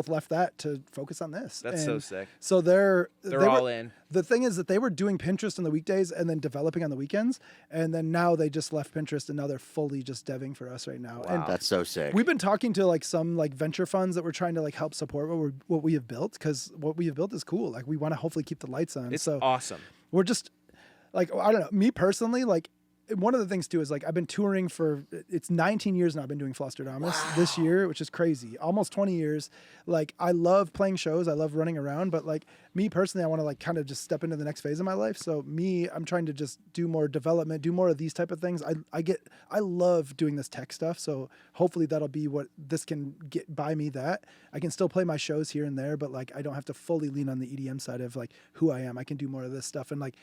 left that to focus on this. That's so And sick. So they all were, in. The thing is that they were doing Pinterest on the weekdays and then developing on the weekends. And then now they just left Pinterest, and now they're fully just deving for us right now. And That's so sick. we've been talking to like some like venture funds that we're trying to like help support what we have built, because what we have built is cool. Like we want to hopefully keep the lights on. It's so awesome. we're just like, I don't know, me personally, like one of the things too is like I've been touring for, it's 19 years now. I've been doing Flosstradamus this year, which is crazy. Almost 20 years. Like I love playing shows. I love running around, but like me personally, I want to like kind of just step into the next phase of my life. So I'm trying to just do more development, do more of these type of things. I love doing this tech stuff. So hopefully that'll be what this can get by me. That I can still play my shows here and there, but like I don't have to fully lean on the EDM side of like who I am. I can do more of this stuff. And like,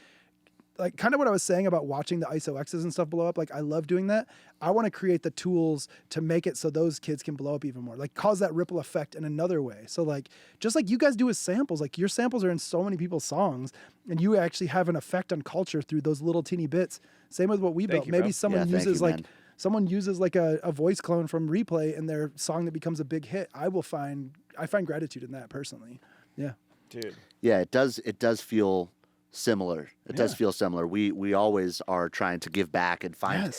like kind of what I was saying about watching the ISO-X's and stuff blow up. Like I love doing that. I want to create the tools to make it so those kids can blow up even more, like cause that ripple effect in another way. So like, just like you guys do with samples, like your samples are in so many people's songs and you actually have an effect on culture through those little teeny bits. Same with what we built. Maybe someone uses someone uses like a voice clone from Replay in their song that becomes a big hit. I find gratitude in that personally. Yeah. Dude. Yeah, it does feel similar. It does feel similar. We always are trying to give back and find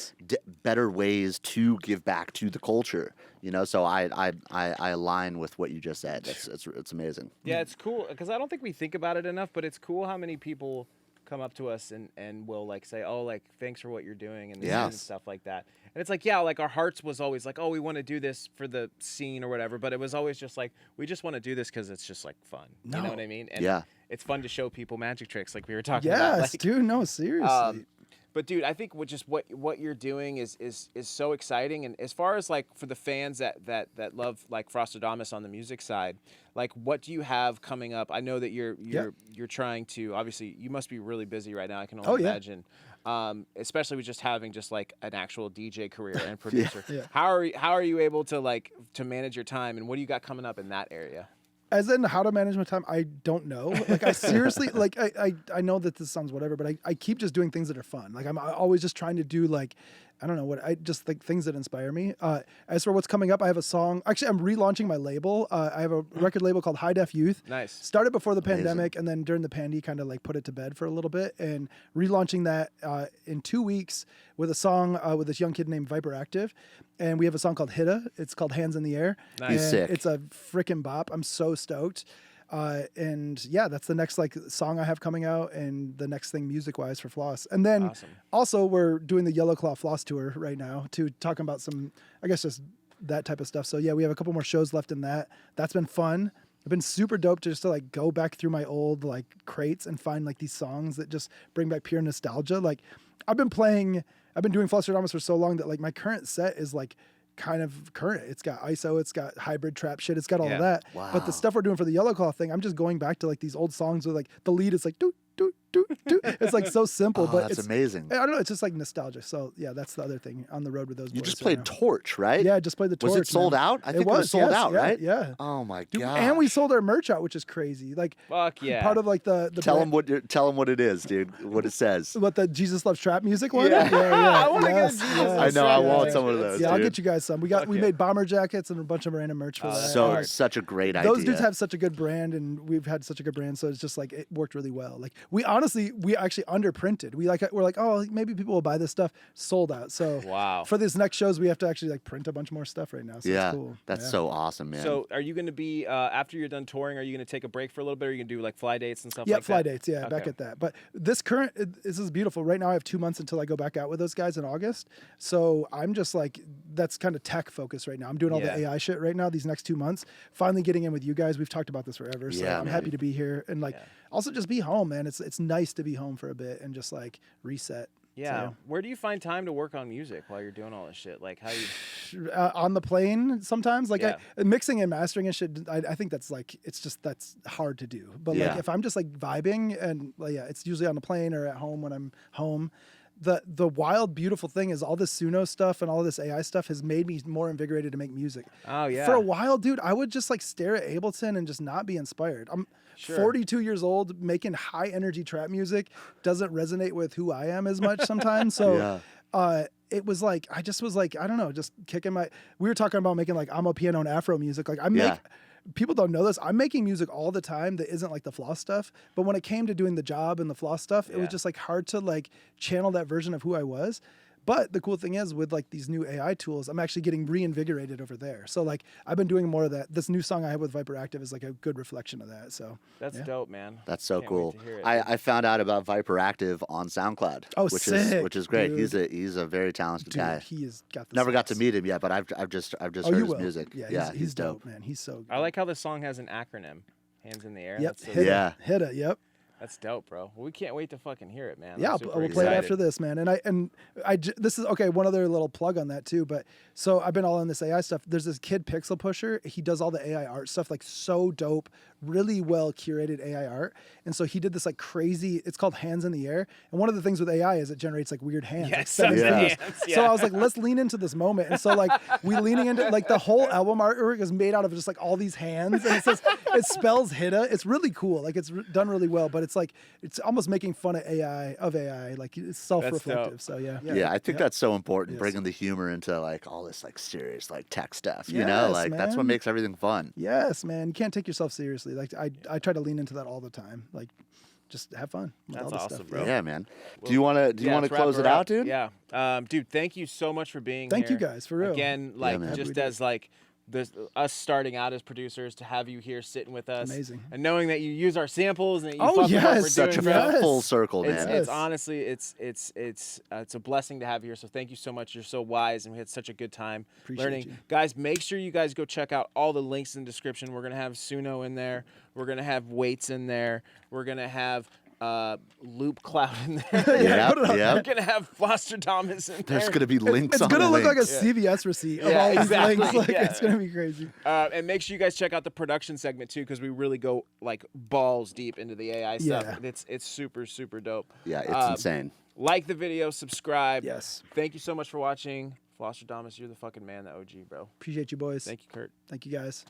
better ways to give back to the culture. You know, so I align with what you just said. It's amazing. Yeah, it's cool because I don't think we think about it enough, but it's cool how many people come up to us and will like say, oh, like thanks for what you're doing and stuff like that. And it's like, yeah, like our hearts was always like, oh, we want to do this for the scene or whatever, but it was always just like, we just want to do this because it's just like fun. You know what I mean? And it's fun to show people magic tricks like we were talking about. Yes, dude, no, seriously. But dude, I think what you're doing is so exciting. And as far as like for the fans that love like Flosstradamus on the music side, like what do you have coming up? I know that you're trying to, obviously you must be really busy right now. I can only imagine. Especially with just having just like an actual DJ career and producer. How are you able to to manage your time, and what do you got coming up in that area? As in how to manage my time, I don't know. Like I seriously, like I know that this sounds whatever, but I keep just doing things that are fun. Like I'm always just trying to do like, I don't know what, I just like things that inspire me. As for what's coming up, I have a song. Actually, I'm relaunching my label. I have a record label called High Def Youth. Nice. Started before the pandemic, and then during the pandy, kind of like put it to bed for a little bit, and relaunching that in 2 weeks with a song with this young kid named Viper Active. And we have a song called Hitta. It's called Hands in the Air. Nice. And Sick. It's a freaking bop. I'm so stoked. And yeah, that's the next like song I have coming out, and the next thing music wise for Floss. And then also we're doing the Yellow Claw Floss tour right now to talk about some, I guess, just that type of stuff. So yeah, we have a couple more shows left in that. That's been fun. It's been super dope to just to like go back through my old like crates and find like these songs that just bring back pure nostalgia. Like I've been doing Flosstradamus for so long that like my current set is like kind of current. It's got ISO, it's got hybrid trap shit, it's got all of that. Wow. But the stuff we're doing for the Yellow Claw thing, I'm just going back to like these old songs where like the lead is like doot doot doot doot. It's like so simple, but that's amazing. I don't know, it's just like nostalgia. So yeah, that's the other thing on the road with those boys. You just played Torch, right? Yeah, I just played the Torch. Was it sold out? I think it was sold out, right? Yeah. Oh my Dude, god! and we sold our merch out, which is crazy. Like, fuck yeah! Part of like the tell them what it is, dude. What it says. What the Jesus Loves Trap music one? Yeah, I want to get Jesus. I know. I want some of those. Yeah, dude. I'll get you guys some. We made bomber jackets and a bunch of random merch for that. Such a great idea. Those dudes have such a good brand, and we've had such a good brand, so it's just like it worked really well. Like we actually underprinted. We're like, oh, maybe people will buy this stuff. Sold out. So for these next shows, we have to actually like print a bunch more stuff right now. So it's cool. That's so awesome, man. So are you going to be after you're done touring? Are you going to take a break for a little bit? Or are you going to do like fly dates and stuff? Yeah, like fly that? dates. Yeah, back at that. But this is beautiful. Right now, I have 2 months until I go back out with those guys in August. So I'm just like, that's kind of tech focused right now. I'm doing all the AI shit right now. These next 2 months, finally getting in with you guys. We've talked about this forever. So I'm happy to be here and like also just be home, man. It's nice to be home for a bit and just like reset. Yeah. So, where do you find time to work on music while you're doing all this shit? Like how you on the plane sometimes, like mixing and mastering and shit. I think that's like, that's hard to do. But like if I'm just like vibing and it's usually on the plane or at home when I'm home. The wild, beautiful thing is all this Suno stuff and all this AI stuff has made me more invigorated to make music. Oh, yeah. For a while, dude, I would just like stare at Ableton and just not be inspired. I'm 42 years old, making high energy trap music doesn't resonate with who I am as much sometimes. So it was like, I just was like, I don't know, just kicking we were talking about making like Amo piano and Afro music. Like people don't know this. I'm making music all the time that isn't like the Floss stuff. But when it came to doing the job and the Floss stuff, it was just like hard to like channel that version of who I was. But the cool thing is with like these new AI tools, I'm actually getting reinvigorated over there. So like I've been doing more of that. This new song I have with Viper Active is like a good reflection of that. So that's dope, man. That's so cool. I found out about Viper Active on SoundCloud. Oh, which is great. Dude. He's a very talented guy. He has got the Never got to meet him yet, but I've just heard his music. Yeah, he's dope, man. He's so good. I like how the song has an acronym. Hands in the air. Yep. Hit it. Yep. That's dope, bro. Well, we can't wait to fucking hear it, man. Yeah, we'll play it after this, man. And this is okay. One other little plug on that too. But so I've been all in this AI stuff. There's this kid Pixel Pusher. He does all the AI art stuff, like so dope, really well curated AI art. And so he did this like crazy, it's called Hands in the Air. And one of the things with AI is it generates like weird hands. Yeah, like seven yeah. fingers. Yeah. So I was like, let's lean into this moment. And so like we leaning into like the whole album artwork is made out of just like all these hands. And it spells Hitta. It's really cool. Like it's done really well, but it's like, it's almost making fun of AI. Like it's self-reflective. dope. So yeah. Yeah, I think that's so important, Yes. bringing the humor into like all this like serious like tech stuff. You Yes, know, like that's what man. makes everything fun. Yes, man. You can't take yourself seriously. Like I try to lean into that all the time. Like just have fun. With That's all this awesome, stuff. bro. Yeah, man. Do you want to Yeah, let's wrap close her it out, up. dude? Yeah. Dude, thank you so much for being Thank here. you guys, for real. Again, like man. just Happy we as like us starting out as producers, to have you here sitting with us, Amazing. and knowing that you use our samples and that you Oh, fuck with what yes. we're Such a doing, bro. Yes. full circle, It's, man. it's Yes. honestly, it's a blessing to have you here. So thank you so much. You're so wise, and we had such a good time Appreciate learning. you. Guys, make sure you guys go check out all the links in the description. We're gonna have Suno in there. We're gonna have Weights in there. We're gonna have Loop Cloud in there. Yeah, put it up. yeah. We're gonna have Flosstradamus in there. There's gonna be links It's on gonna the look like a links. CVS receipt of Yeah, all these exactly, links. Like yeah. it's gonna be crazy. And make sure you guys check out the production segment too, because we really go like balls deep into the AI stuff. Yeah. And it's super, super dope. Yeah, it's insane. Like the video, subscribe. Yes. Thank you so much for watching. Flosstradamus, you're the fucking man, the OG, bro. Appreciate you, boys. Thank you, Kurt. Thank you, guys.